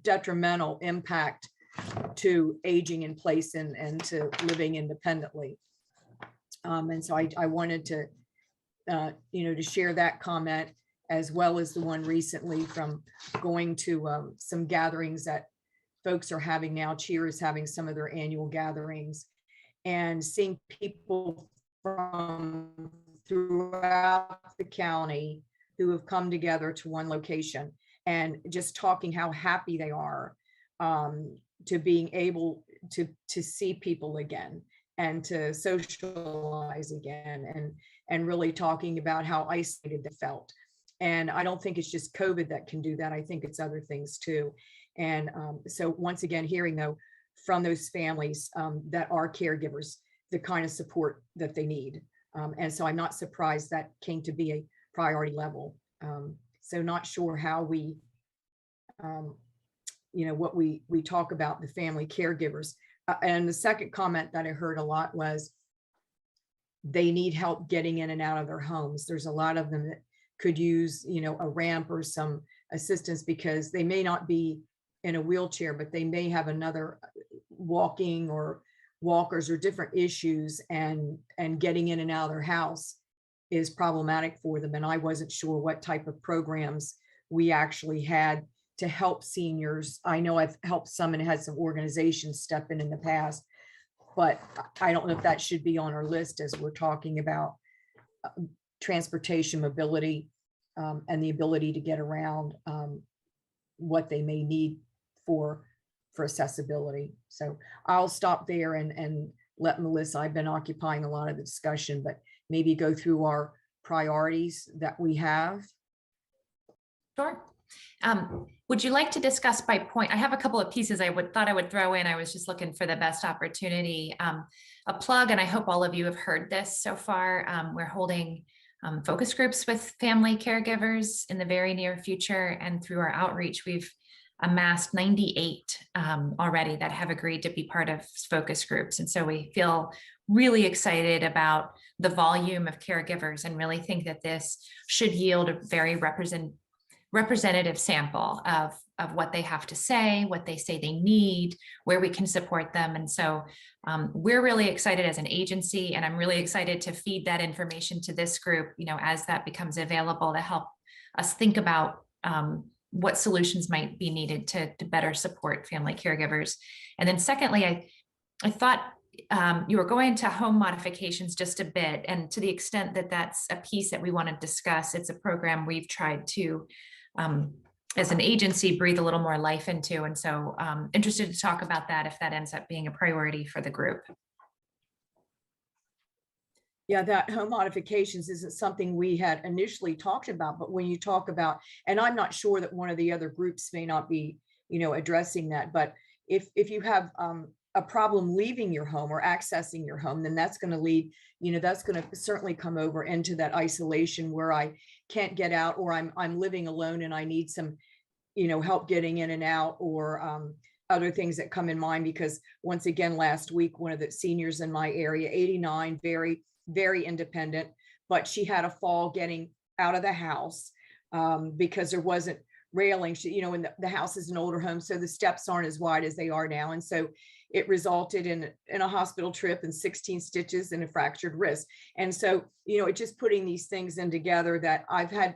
detrimental impact to aging in place and to living independently. And so I wanted to, to share that comment, as well as the one recently from going to some gatherings that folks are having now. Cheer is having some of their annual gatherings, and seeing people from throughout the county who have come together to one location, and just talking how happy they are to being able to see people again and to socialize again, and really talking about how isolated they felt. And I don't think it's just COVID that can do that. I think it's other things too. And so once again, hearing though from those families that are caregivers, the kind of support that they need. And so I'm not surprised that came to be a priority level. So not sure how we, what we talk about the family caregivers. And the second comment that I heard a lot was they need help getting in and out of their homes. There's a lot of them that could use, a ramp or some assistance, because they may not be in a wheelchair, but they may have another walking or walkers or different issues, and getting in and out of their house is problematic for them. And I wasn't sure what type of programs we actually had to help seniors. I know I've helped some and had some organizations step in the past, but I don't know if that should be on our list as we're talking about transportation, mobility, and the ability to get around, what they may need for accessibility. So I'll stop there and let Melissa, I've been occupying a lot of the discussion, but maybe go through our priorities that we have. Sure. Would you like to discuss by point? I have a couple of pieces thought I would throw in. I was just looking for the best opportunity. A plug, and I hope all of you have heard this so far. We're holding focus groups with family caregivers in the very near future. And through our outreach, we've amassed 98 already that have agreed to be part of focus groups. And so we feel really excited about the volume of caregivers, and really think that this should yield a very representative sample of what they have to say, what they say they need, where we can support them. And so we're really excited as an agency, and I'm really excited to feed that information to this group, as that becomes available, to help us think about what solutions might be needed to better support family caregivers. And then secondly, I thought you were going to home modifications just a bit, and to the extent that that's a piece that we want to discuss, it's a program we've tried to, as an agency, breathe a little more life into. And so interested to talk about that if that ends up being a priority for the group. Yeah, that home modifications isn't something we had initially talked about, but when you talk about, and I'm not sure that one of the other groups may not be, addressing that, but if you have a problem leaving your home or accessing your home, then that's going to lead, that's going to certainly come over into that isolation where I can't get out, or I'm living alone and I need some, help getting in and out, or other things that come in mind. Because once again, last week, one of the seniors in my area, 89, very, very independent, but she had a fall getting out of the house because there wasn't railing. She, and the house is an older home, so the steps aren't as wide as they are now. And so it resulted in a hospital trip and 16 stitches and a fractured wrist. And so, it just putting these things in together, that I've had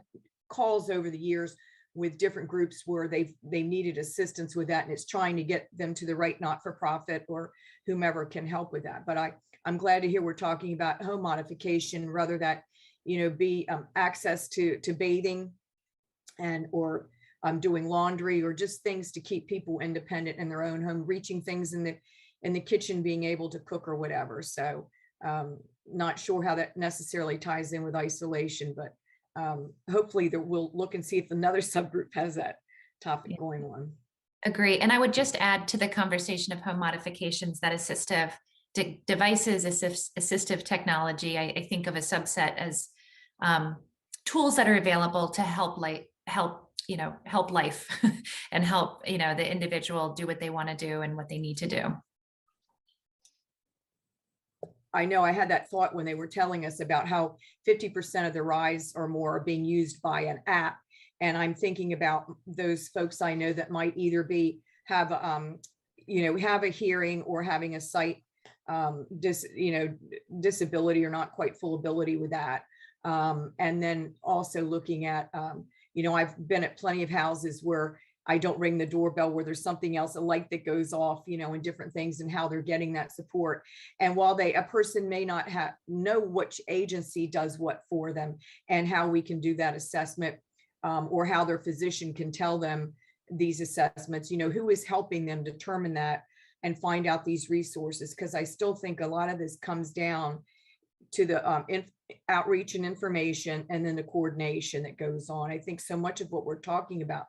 calls over the years with different groups where they needed assistance with that, and it's trying to get them to the right not-for-profit or whomever can help with that. But I'm glad to hear we're talking about home modification, rather that, be access to bathing and or doing laundry, or just things to keep people independent in their own home, reaching things in the kitchen, being able to cook or whatever. So not sure how that necessarily ties in with isolation, but hopefully we'll look and see if another subgroup has that topic going on. Agree. And I would just add to the conversation of home modifications that assistive devices, assistive technology, I think of a subset as tools that are available to help life and help, the individual do what they want to do and what they need to do. I know I had that thought when they were telling us about how 50% of the rides or more are being used by an app. And I'm thinking about those folks I know that might either have a hearing or having a sight disability, or not quite full ability with that. And then also looking at, I've been at plenty of houses where I don't ring the doorbell, where there's something else, a light that goes off, and different things, and how they're getting that support. And while a person may not know which agency does what for them, and how we can do that assessment, or how their physician can tell them these assessments, who is helping them determine that and find out these resources. Because I still think a lot of this comes down to the outreach and information, and then the coordination that goes on. I think so much of what we're talking about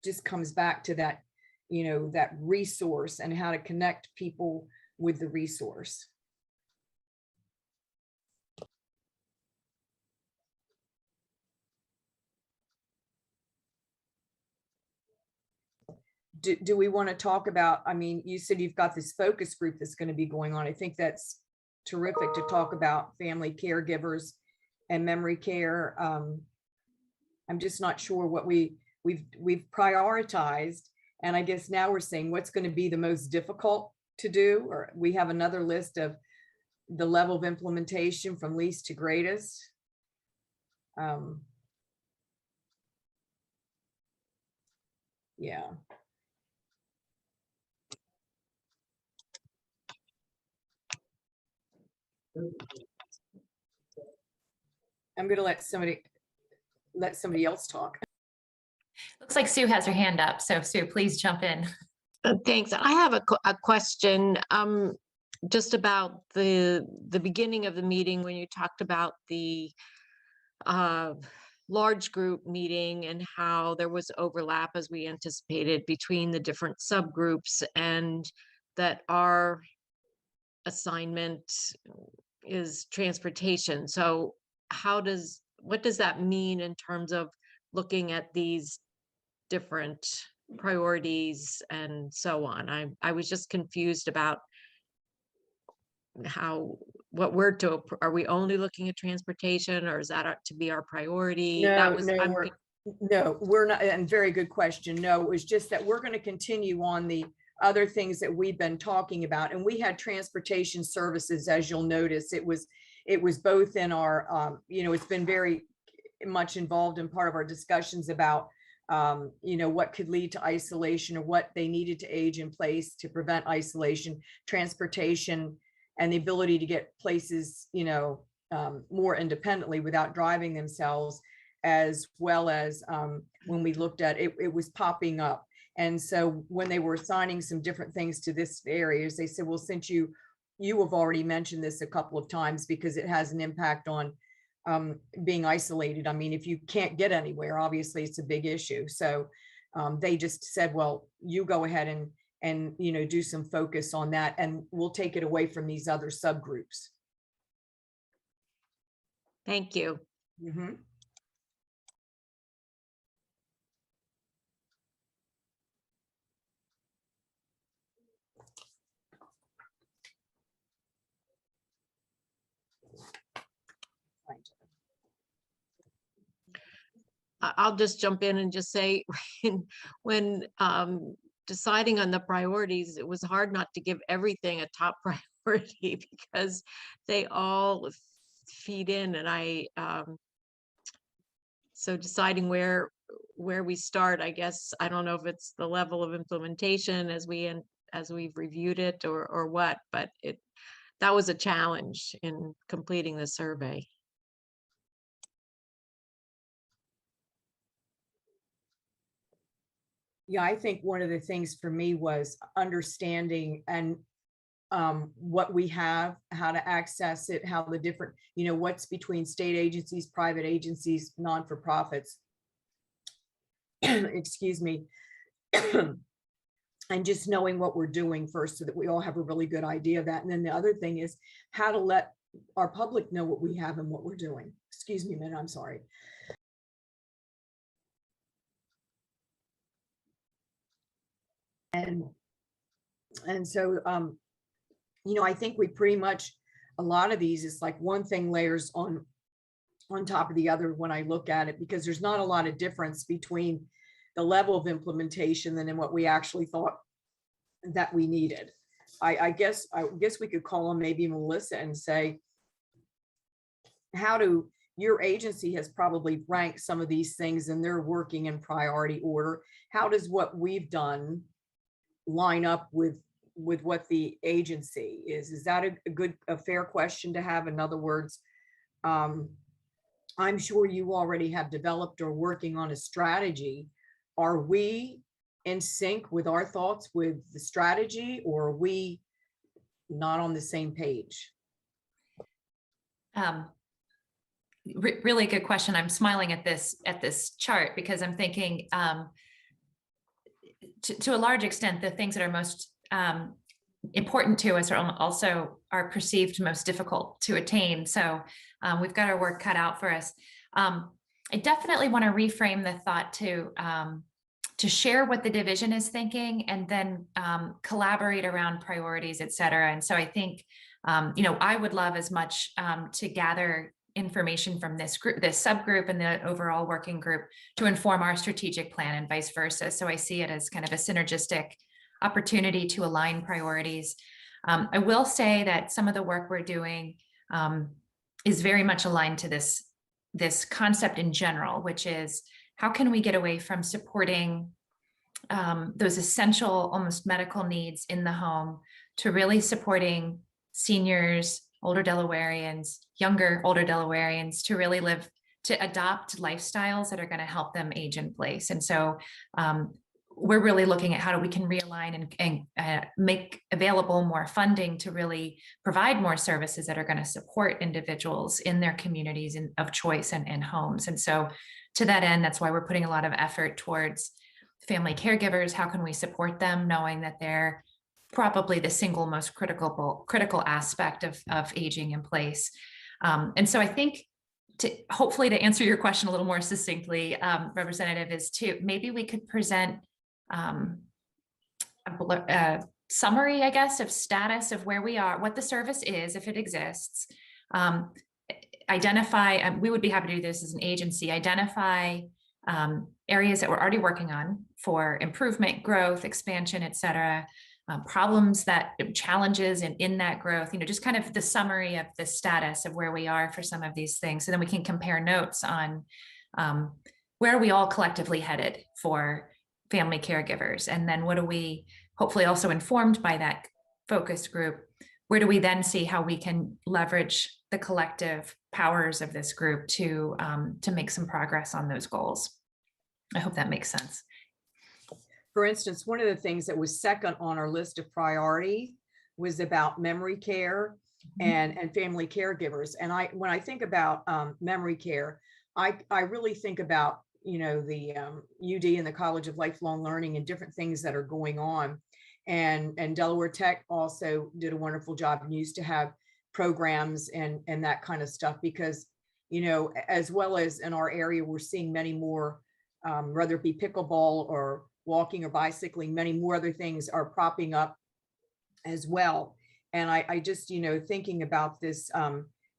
just comes back to that, that resource, and how to connect people with the resource. Do we want to talk about, you said you've got this focus group that's going to be going on. I think that's terrific to talk about family caregivers and memory care. I'm just not sure what we've prioritized. And I guess now we're saying what's going to be the most difficult to do, or we have another list of the level of implementation from least to greatest. Yeah. I'm going to let somebody else talk. Looks like Sue has her hand up. So Sue, please jump in. Thanks. I have a question just about the beginning of the meeting when you talked about the large group meeting and how there was overlap, as we anticipated, between the different subgroups, and that our assignment is transportation. So what does that mean in terms of looking at these different priorities and so on? I was just confused about are we only looking at transportation, or is that to be our priority? No, we're not. And very good question. No, it was just that we're going to continue on the other things that we've been talking about. And we had transportation services, as you'll notice, it was both in our, it's been very much involved in part of our discussions about, what could lead to isolation, or what they needed to age in place to prevent isolation, transportation, and the ability to get places, more independently without driving themselves, as well as when we looked at it, it was popping up. And so when they were assigning some different things to this areas, they said, well, since you have already mentioned this a couple of times, because it has an impact on being isolated. If you can't get anywhere, obviously it's a big issue. So they just said, well, you go ahead and do some focus on that, and we'll take it away from these other subgroups. Thank you. Mm-hmm. I'll just jump in and just say, when deciding on the priorities, it was hard not to give everything a top priority because they all feed in. And so deciding where we start, I guess, I don't know if it's the level of implementation as we've reviewed it or what, but that was a challenge in completing the survey. Yeah, I think one of the things for me was understanding and what we have, how to access it, how the different, what's between state agencies, private agencies, non-for-profits. Excuse me. And just knowing what we're doing first so that we all have a really good idea of that. And then the other thing is how to let our public know what we have and what we're doing. Excuse me a minute, I'm sorry. And so, I think we pretty much, a lot of these, it's like one thing layers on top of the other when I look at it, because there's not a lot of difference between the level of implementation and then what we actually thought that we needed. I guess we could call on maybe Melissa and say, your agency has probably ranked some of these things and they're working in priority order. How does what we've done line up with what the agency is? Is that a fair question to have? In other words, I'm sure you already have developed or working on a strategy. Are we in sync with our thoughts with the strategy, or are we not on the same page? Really good question. I'm smiling at this chart because I'm thinking, to a large extent, the things that are most important to us are also perceived most difficult to attain. So we've got our work cut out for us. I definitely want to reframe the thought to share what the division is thinking and then collaborate around priorities, et cetera. And so I think, I would love as much to gather information from this subgroup and the overall working group to inform our strategic plan and vice versa. So I see it as kind of a synergistic opportunity to align priorities. I will say that some of the work we're doing is very much aligned to this concept in general, which is how can we get away from supporting those essential, almost medical needs in the home to really supporting seniors, older Delawareans, younger, older Delawareans to really adopt lifestyles that are going to help them age in place. And so we're really looking at how we can realign and make available more funding to really provide more services that are going to support individuals in their communities of choice and homes. And so to that end, that's why we're putting a lot of effort towards family caregivers. How can we support them, knowing that they're probably the single most critical aspect of aging in place. And so I think hopefully to answer your question a little more succinctly, Representative, is maybe we could present a summary, I guess, of status of where we are, what the service is, if it exists, identify, we would be happy to do this as an agency, identify areas that we're already working on for improvement, growth, expansion, et cetera, challenges in that growth, just kind of the summary of the status of where we are for some of these things. So then we can compare notes on where are we all collectively headed for family caregivers. And then what do we, hopefully also informed by that focus group, where do we then see how we can leverage the collective powers of this group to make some progress on those goals? I hope that makes sense. For instance, one of the things that was second on our list of priority was about memory care and family caregivers. And when I think about memory care, I really think about, the UD and the College of Lifelong Learning and different things that are going on. And Delaware Tech also did a wonderful job and used to have programs and that kind of stuff, because, as well as in our area, we're seeing many more, whether it be pickleball or walking or bicycling, many more other things are propping up as well. And I just, thinking about this,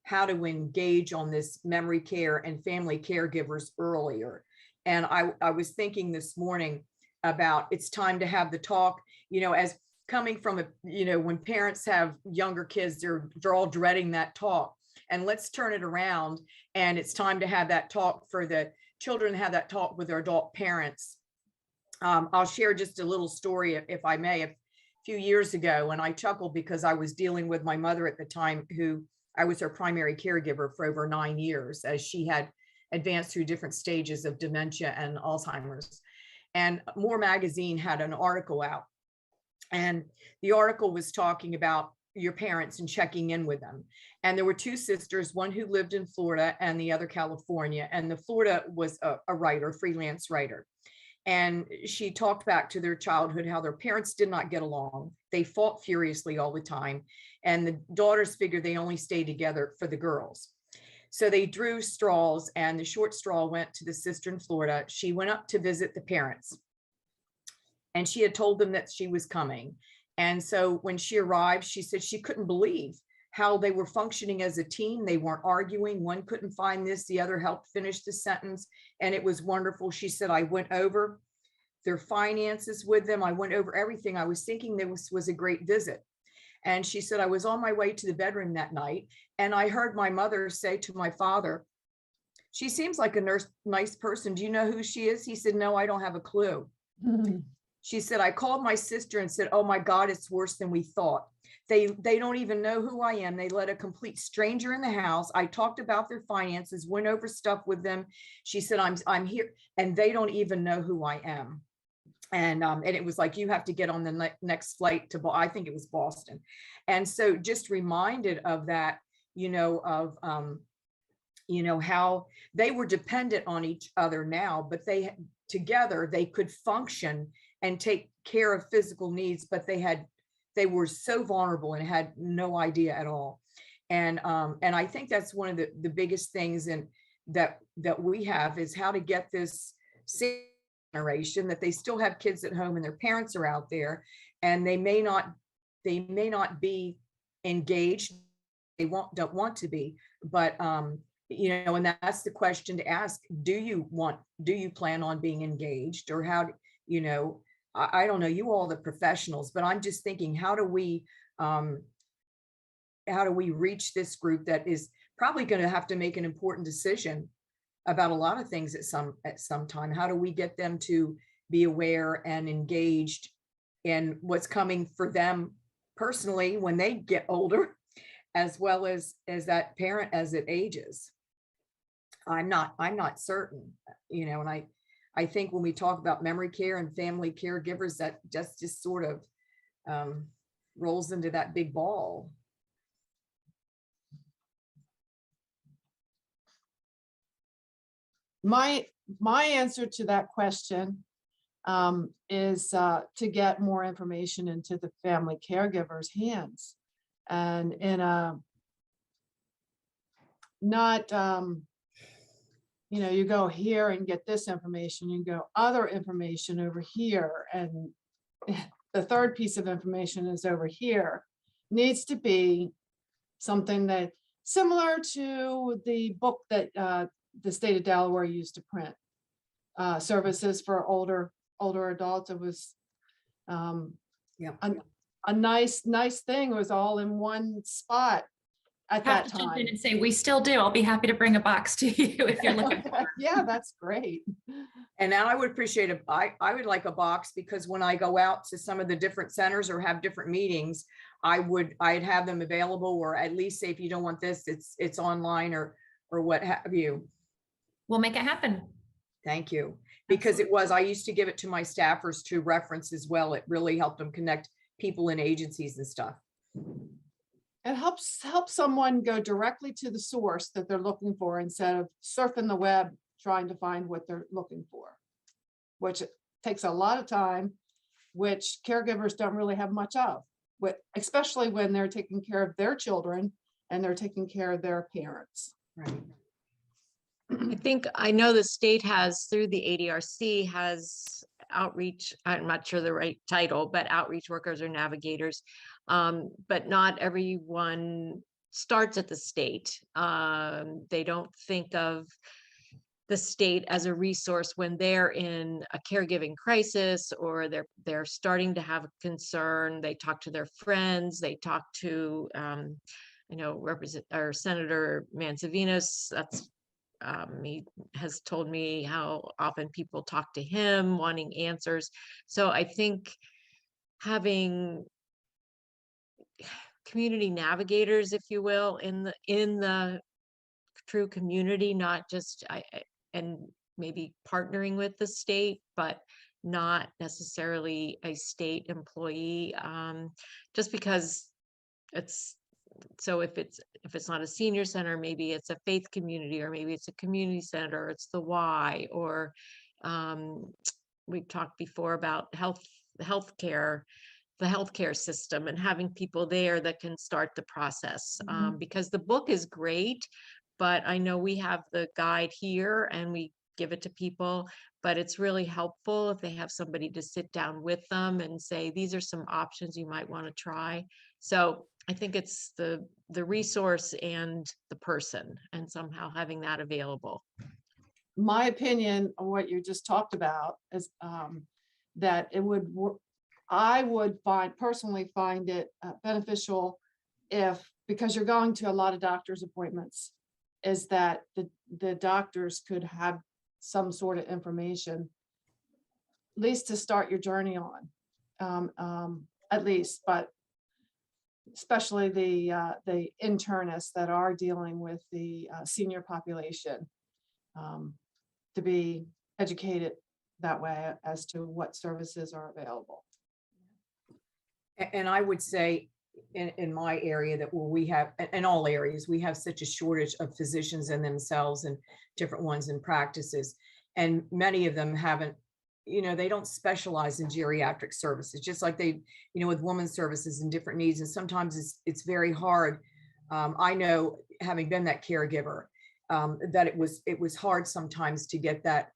how to engage on this memory care and family caregivers earlier. And I was thinking this morning about it's time to have the talk, as coming from when parents have younger kids, they're all dreading that talk. And let's turn it around. And it's time to have that talk for the children, have that talk with their adult parents. I'll share just a little story, if I may. A few years ago, and I chuckled because I was dealing with my mother at the time, who I was her primary caregiver for over 9 years, as she had advanced through different stages of dementia and Alzheimer's. And More Magazine had an article out, and the article was talking about your parents and checking in with them. And there were two sisters, one who lived in Florida and the other California. And the Florida was a writer, freelance writer. And she talked back to their childhood, how their parents did not get along. They fought furiously all the time. And the daughters figured they only stayed together for the girls. So they drew straws, and the short straw went to the sister in Florida. She went up to visit the parents, and she had told them that she was coming. And so when she arrived, she said she couldn't believe how they were functioning as a team. They weren't arguing. One couldn't find this, the other helped finish the sentence. And it was wonderful. She said, I went over their finances with them. I went over everything. I was thinking this was a great visit. And she said, I was on my way to the bedroom that night, and I heard my mother say to my father, she seems like a nice person. Do you know who she is? He said, no, I don't have a clue. She said, I called my sister and said, oh my God, it's worse than we thought. They don't even know who I am. They let a complete stranger in the house. I talked about their finances, went over stuff with them. She said, I'm here, and they don't even know who I am. And it was like, you have to get on the next flight to, I think it was Boston. And so just reminded of that, how they were dependent on each other now, but together they could function and take care of physical needs, but they were so vulnerable and had no idea at all. And I think that's one of the biggest things that we have, is how to get this generation, that they still have kids at home and their parents are out there, and they may not be engaged. They don't want to be, but and that's the question to ask. Do you plan on being engaged, or how, I don't know, you all the professionals, but I'm just thinking, how do we reach this group that is probably going to have to make an important decision about a lot of things at some time? How do we get them to be aware and engaged in what's coming for them personally when they get older, as well as that parent as it ages? I'm not certain, and I think when we talk about memory care and family caregivers, that just sort of rolls into that big ball. My answer to that question is to get more information into the family caregivers' hands, and in a not you go here and get this information, you go other information over here, and the third piece of information is over here. Needs to be something that similar to the book that the state of Delaware used to print, services for older adults. It was a nice thing. It was all in one spot at that time. Jump in and say, we still do. I'll be happy to bring a box to you if you're looking for it. Yeah, that's great. And now I would appreciate I would like a box, because when I go out to some of the different centers or have different meetings, I'd have them available, or at least say, if you don't want this, it's online or what have you. We'll make it happen. Thank you. Because I used to give it to my staffers to reference as well. It really helped them connect people in agencies and stuff. It helps someone go directly to the source that they're looking for, instead of surfing the web trying to find what they're looking for, which takes a lot of time, which caregivers don't really have much of, especially when they're taking care of their children and they're taking care of their parents. Right. I know the state has, through the ADRC, has outreach, I'm not sure the right title, but outreach workers or navigators, but not everyone starts at the state. They don't think of the state as a resource when they're in a caregiving crisis, or they're starting to have a concern. They talk to their friends, they talk to I know Senator Manzavinos. That's he has told me how often people talk to him wanting answers. So I think having community navigators, if you will, in the true community, not just and maybe partnering with the state, but not necessarily a state employee, just because it's, so if it's not a senior center, maybe it's a faith community, or maybe it's a community center, or it's the Y, or we've talked before about healthcare, the healthcare system, and having people there that can start the process. Because the book is great, but I know we have the guide here and we give it to people, but it's really helpful if they have somebody to sit down with them and say, these are some options you might want to try. So I think it's the resource and the person, and somehow having that available. My opinion on what you just talked about is that it would I would personally find it beneficial if, because you're going to a lot of doctor's appointments, is that the doctors could have some sort of information, at least to start your journey on, at least, but especially the internists that are dealing with the senior population, to be educated that way as to what services are available. And I would say in my area that where we have, in all areas, we have such a shortage of physicians in themselves and different ones in practices. And many of them haven't, they don't specialize in geriatric services, just like they, with women's services and different needs. And sometimes it's very hard. I know, having been that caregiver, that it was hard sometimes to get that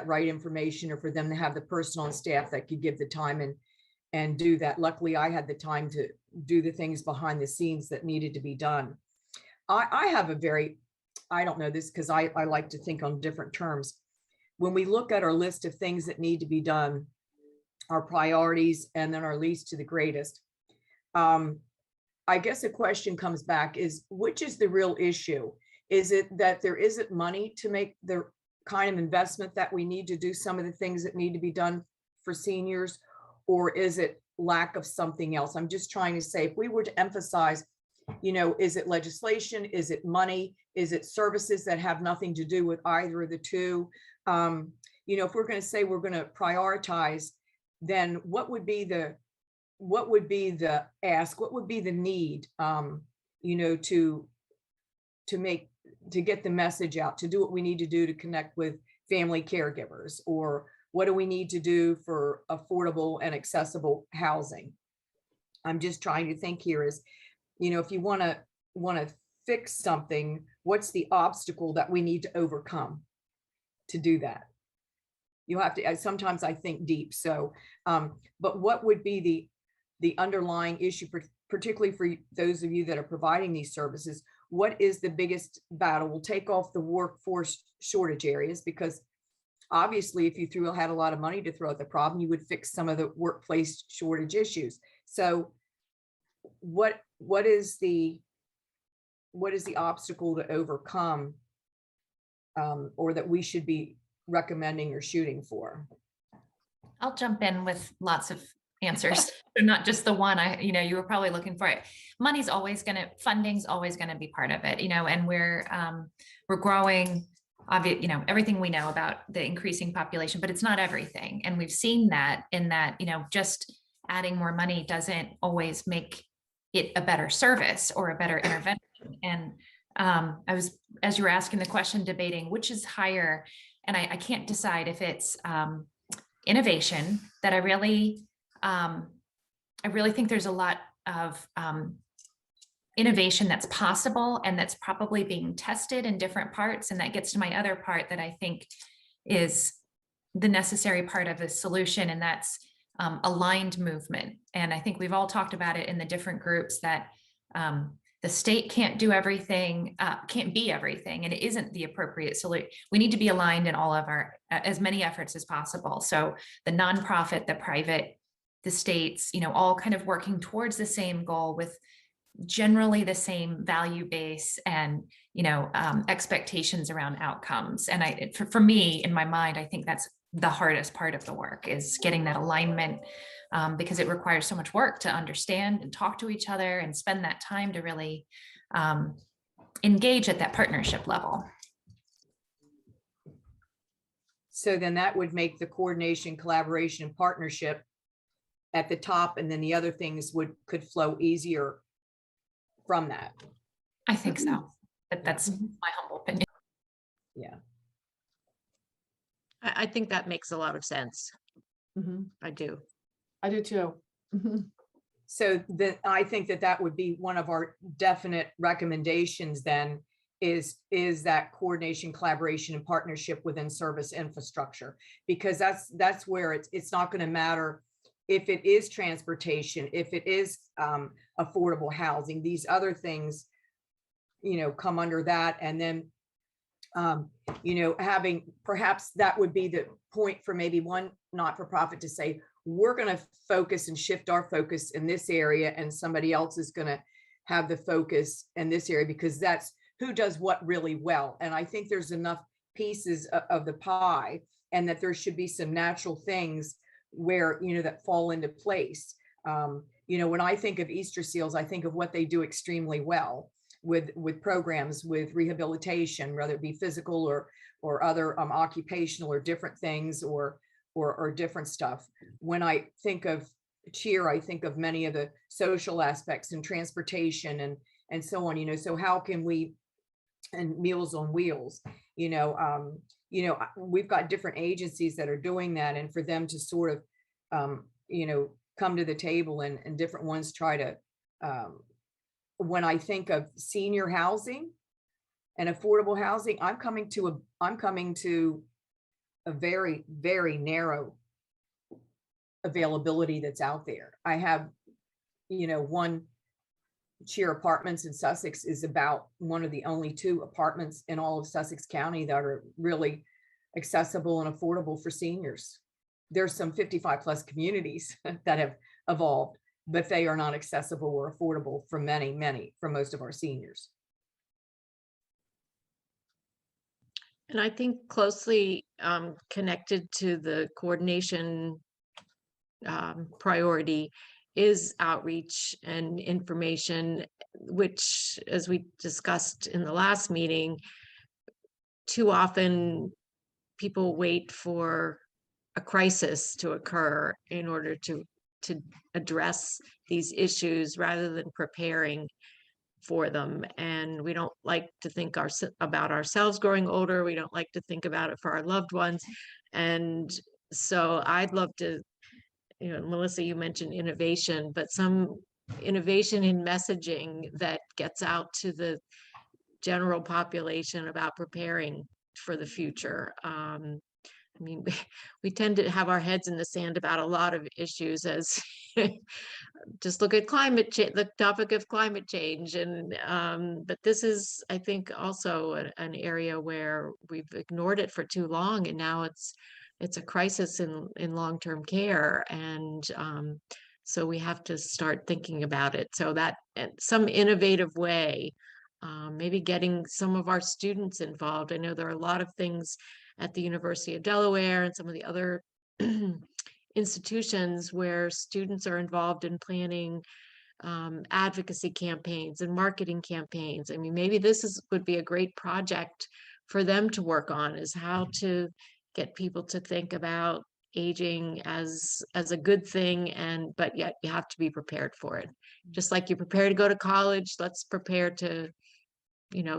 right information, or for them to have the person on staff that could give the time and do that. Luckily, I had the time to do the things behind the scenes that needed to be done. I have a very, I don't know this because I like to think on different terms. When we look at our list of things that need to be done, our priorities, and then our least to the greatest, I guess a question comes back is, which is the real issue? Is it that there isn't money to make the kind of investment that we need to do some of the things that need to be done for seniors? Or is it lack of something else? I'm just trying to say, if we were to emphasize, is it legislation? Is it money? Is it services that have nothing to do with either of the two? If we're going to say we're going to prioritize, then what would be the ask? What would be the need, to get the message out, to do what we need to do to connect with family caregivers, or what do we need to do for affordable and accessible housing? I'm just trying to think here is, if you want to fix something, what's the obstacle that we need to overcome to do that? You have to, sometimes I think deep. So, but what would be the underlying issue, particularly for those of you that are providing these services? What is the biggest battle? We'll take off the workforce shortage areas, because obviously, if you had a lot of money to throw at the problem, you would fix some of the workplace shortage issues. So what is the obstacle to overcome, or that we should be recommending or shooting for? I'll jump in with lots of answers, not just the one. You were probably looking for it. Funding's always going to be part of it, and we're growing. Everything we know about the increasing population, but it's not everything. And we've seen that in that, just adding more money doesn't always make it a better service or a better intervention. And I was, as you were asking the question, debating which is higher. And I can't decide if it's innovation that I really think there's a lot of innovation that's possible and that's probably being tested in different parts. And that gets to my other part that I think is the necessary part of the solution, and that's aligned movement. And I think we've all talked about it in the different groups that the state can't do everything, can't be everything, and it isn't the appropriate solution. We need to be aligned in all of our, as many efforts as possible. So the nonprofit, the private, the states, all kind of working towards the same goal with generally the same value base and, expectations around outcomes. And for me, in my mind, I think that's the hardest part of the work, is getting that alignment, because it requires so much work to understand and talk to each other and spend that time to really engage at that partnership level. So then that would make the coordination, collaboration, and partnership at the top, and then the other things could flow easier from that. I think so, but that's my humble opinion. Yeah. I think that makes a lot of sense. Mhm. I do. I do too. Mhm. So I think that would be one of our definite recommendations then, is that coordination, collaboration, and partnership within service infrastructure, because that's where it's not going to matter if it is transportation, if it is affordable housing, these other things, come under that. And then, having, perhaps that would be the point for maybe one not-for-profit to say, we're going to focus and shift our focus in this area, and somebody else is going to have the focus in this area, because that's who does what really well. And I think there's enough pieces of the pie, and that there should be some natural things where, that fall into place. When I think of Easter Seals, I think of what they do extremely well with programs, with rehabilitation, whether it be physical or other occupational or different things, or different stuff. When I think of cheer, I think of many of the social aspects and transportation and so on, so how can we, and Meals on Wheels, we've got different agencies that are doing that, and for them to sort of, come to the table, and different ones try to, when I think of senior housing and affordable housing, I'm coming to a very, very narrow availability that's out there. I have, one Cheer Apartments in Sussex is about one of the only 2 apartments in all of Sussex County that are really accessible and affordable for seniors. There's some 55 plus communities that have evolved, but they are not accessible or affordable for for most of our seniors. And I think closely connected to the coordination priority is outreach and information, which, as we discussed in the last meeting, too often people wait for a crisis to occur in order to address these issues rather than preparing for them. And we don't like to think about ourselves growing older. We don't like to think about it for our loved ones. And so I'd love to, Melissa, you mentioned innovation, but some innovation in messaging that gets out to the general population about preparing for the future. We tend to have our heads in the sand about a lot of issues, as just look at climate change, the topic of climate change. And but this is, I think, also an area where we've ignored it for too long, and now it's a crisis in long-term care. And so we have to start thinking about it. So that some innovative way, maybe getting some of our students involved. I know there are a lot of things at the University of Delaware and some of the other institutions where students are involved in planning advocacy campaigns and marketing campaigns. I mean, maybe this would be a great project for them to work on, is how to get people to think about aging as a good thing, but yet you have to be prepared for it. Just like you prepare to go to college, let's prepare to,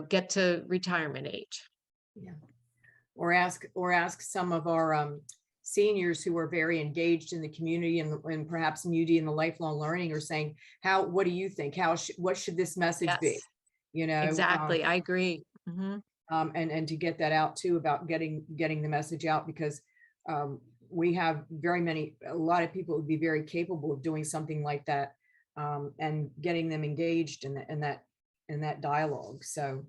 get to retirement age. Yeah. Or ask some of our seniors who are very engaged in the community and perhaps Moody in the lifelong learning, are saying, what do you think? What should this message be? Exactly. I agree. Mm-hmm. And to get that out too, about getting the message out, because we have a lot of people would be very capable of doing something like that, and getting them engaged in that that dialogue. So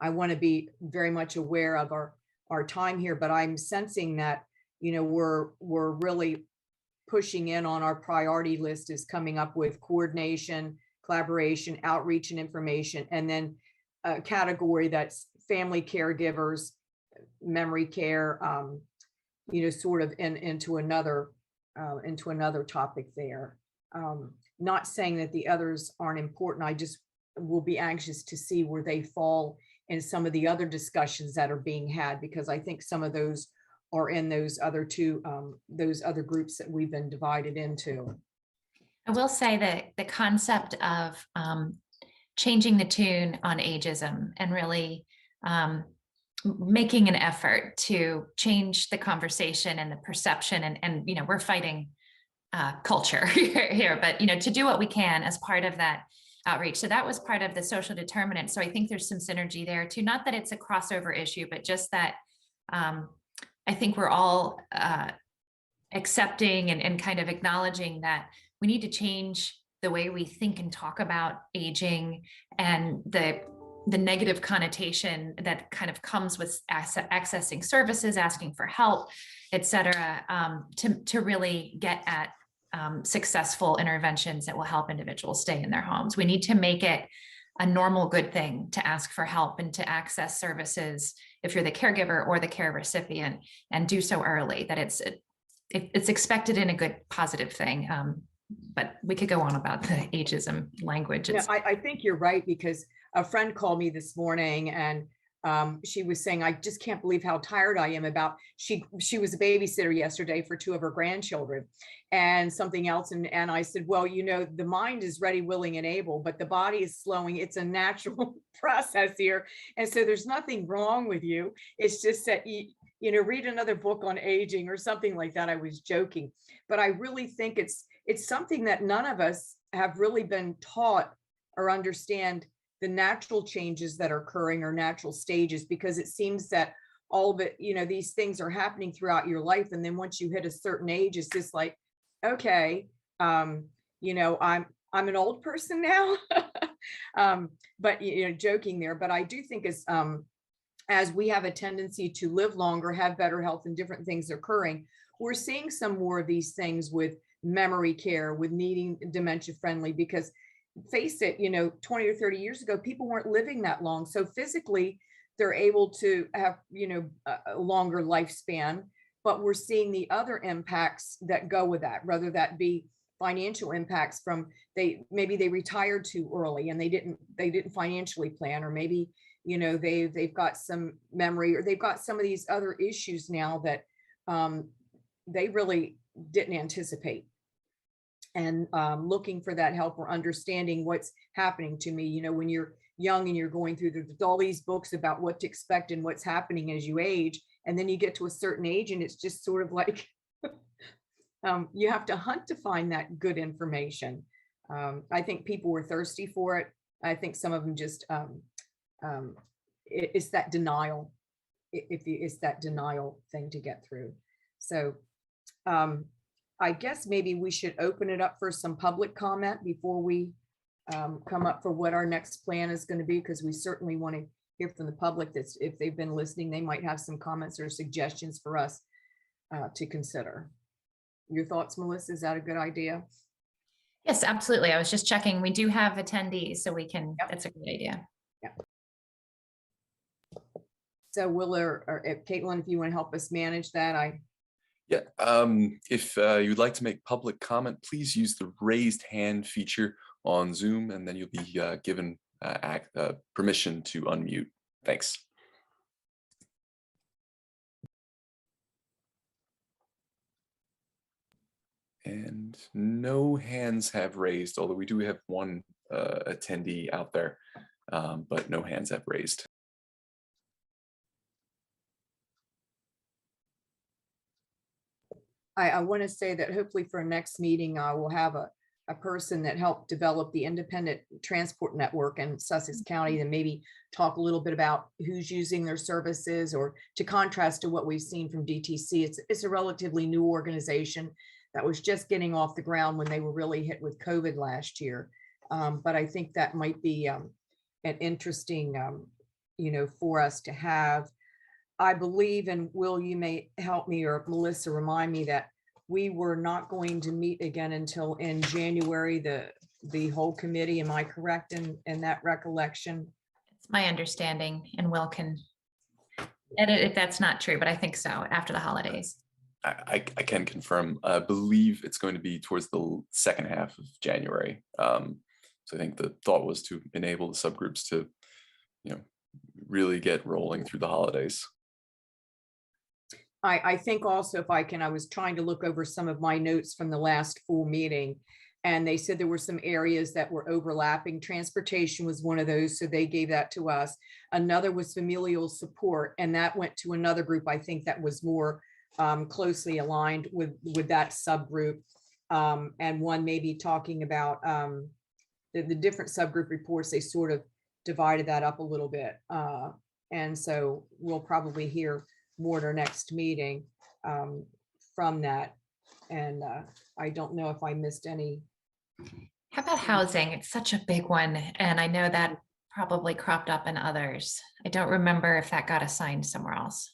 I want to be very much aware of our time here, but I'm sensing that, we're really pushing in on our priority list is coming up with coordination, collaboration, outreach and information, and then a category that's family caregivers, memory care, sort of into another topic there. Not saying that the others aren't important. I just will be anxious to see where they fall in some of the other discussions that are being had, because I think some of those are in those other groups that we've been divided into. I will say that the concept of changing the tune on ageism and really making an effort to change the conversation and the perception, and we're fighting culture here, but to do what we can as part of that outreach. So that was part of the social determinant. So I think there's some synergy there too. Not that it's a crossover issue, but just that I think we're all accepting and kind of acknowledging that we need to change the way we think and talk about aging and the negative connotation that kind of comes with accessing services, asking for help, et cetera, to really get at successful interventions that will help individuals stay in their homes. We need to make it a normal good thing to ask for help and to access services if you're the caregiver or the care recipient, and do so early, that it's expected in a good, positive thing. But we could go on about the ageism language. I think you're right, because a friend called me this morning and she was saying, I just can't believe how tired I am about, she was a babysitter yesterday for 2 of her grandchildren and something else. And I said, well, the mind is ready, willing, and able, but the body is slowing. It's a natural process here. And so there's nothing wrong with you. It's just that, read another book on aging or something like that. I was joking, but I really think it's something that none of us have really been taught or understand the natural changes that are occurring, or natural stages, because it seems that all of it, these things are happening throughout your life. And then once you hit a certain age, it's just like, okay, I'm an old person now, but, joking there. But I do think as we have a tendency to live longer, have better health, and different things occurring, we're seeing some more of these things with memory care, with needing dementia friendly, because face it, 20 or 30 years ago, people weren't living that long. So physically, they're able to have, a longer lifespan, but we're seeing the other impacts that go with that, whether that be financial impacts from maybe they retired too early and they didn't financially plan, or maybe, they've got some memory, or they've got some of these other issues now that they really didn't anticipate. And looking for that help, or understanding what's happening to me. When you're young and you're going through, there's all these books about what to expect and what's happening as you age. And then you get to a certain age and it's just sort of like, you have to hunt to find that good information. I think people were thirsty for it. I think some of them just, it's that denial. It's that denial thing to get through. So, I guess maybe we should open it up for some public comment before we come up for what our next plan is going to be, because we certainly want to hear from the public. That's, if they've been listening, they might have some comments or suggestions for us to consider. Your thoughts, Melissa? Is that a good idea? Yes, absolutely. I was just checking. We do have attendees, so we can, Yep. That's a good idea. Yeah. So will if Caitlin, if you want to help us manage that, Yeah, if you'd like to make public comment, please use the raised hand feature on Zoom, and then you'll be given permission to unmute. Thanks. And no hands have raised, although we do have one attendee out there, but no hands have raised. I want to say that hopefully for our next meeting, I will have a person that helped develop the independent transport network in Sussex County, and maybe talk a little bit about who's using their services, or to contrast to what we've seen from DTC. It's a relatively new organization that was just getting off the ground when they were really hit with COVID last year. But I think that might be an interesting, for us to have. I believe, and Will, you may help me, or Melissa, remind me that we were not going to meet again until in January, the whole committee. Am I correct in that recollection? It's my understanding, and Will can edit if that's not true, but I think so, after the holidays. I can confirm. I believe it's going to be towards the second half of January. So I think the thought was to enable the subgroups to, really get rolling through the holidays. I think also, if I can, I was trying to look over some of my notes from the last full meeting, and they said there were some areas that were overlapping. Transportation was one of those, so they gave that to us. Another was familial support, and that went to another group, I think, that was more closely aligned with that subgroup. And one maybe talking about the different subgroup reports. They sort of divided that up a little bit. And so we'll probably hear more at our next meeting from that. And I don't know if I missed any. How about housing? It's such a big one, and I know that probably cropped up in others. I don't remember if that got assigned somewhere else.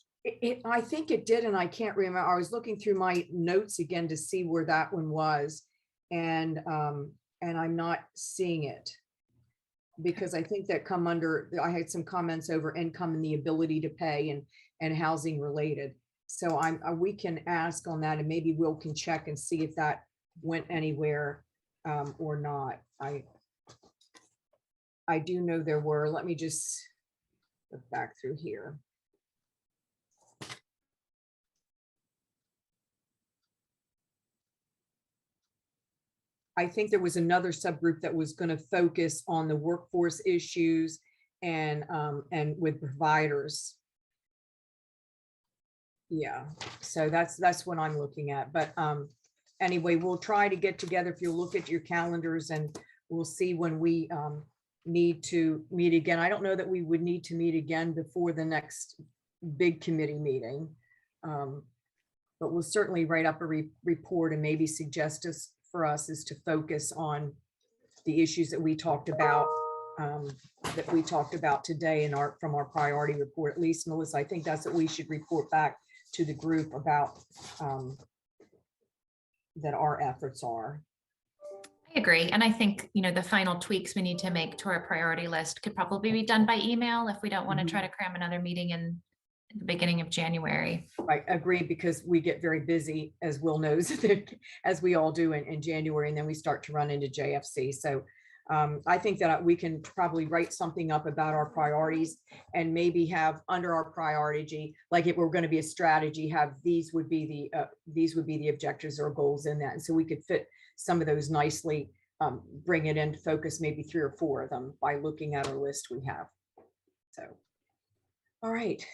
I think it did, and I can't remember. I was looking through my notes again to see where that one was, and I'm not seeing it, because I think that come under, I had some comments over income and the ability to pay and housing related. So we can ask on that, and maybe Will can check and see if that went anywhere or not. I do know there were. Let me just look back through here. I think there was another subgroup that was going to focus on the workforce issues and with providers. Yeah, so that's what I'm looking at. But anyway, we'll try to get together. If you look at your calendars, and we'll see when we need to meet again. I don't know that we would need to meet again before the next big committee meeting, but we'll certainly write up a report and maybe suggest for us is to focus on the issues that we talked about today from our priority report. At least, Melissa, I think that's what we should report back to the group about, that our efforts are. I agree. And I think, the final tweaks we need to make to our priority list could probably be done by email if we don't want to try to cram another meeting in the beginning of January. I agree, because we get very busy, as Will knows, as we all do in January, and then we start to run into JFC. So I think that we can probably write something up about our priorities, and maybe have under our priority, like if we're going to be a strategy, have these would be the objectives or goals in that. And so we could fit some of those nicely, bring it into focus, maybe 3 or 4 of them by looking at our list we have. So, all right.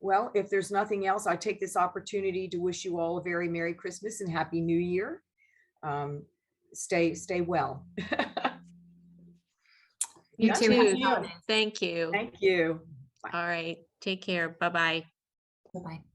Well, if there's nothing else, I take this opportunity to wish you all a very Merry Christmas and Happy New Year. Stay well. You Yeah. too. Thank you. Thank you. All right. Take care. Bye-bye. Bye-bye.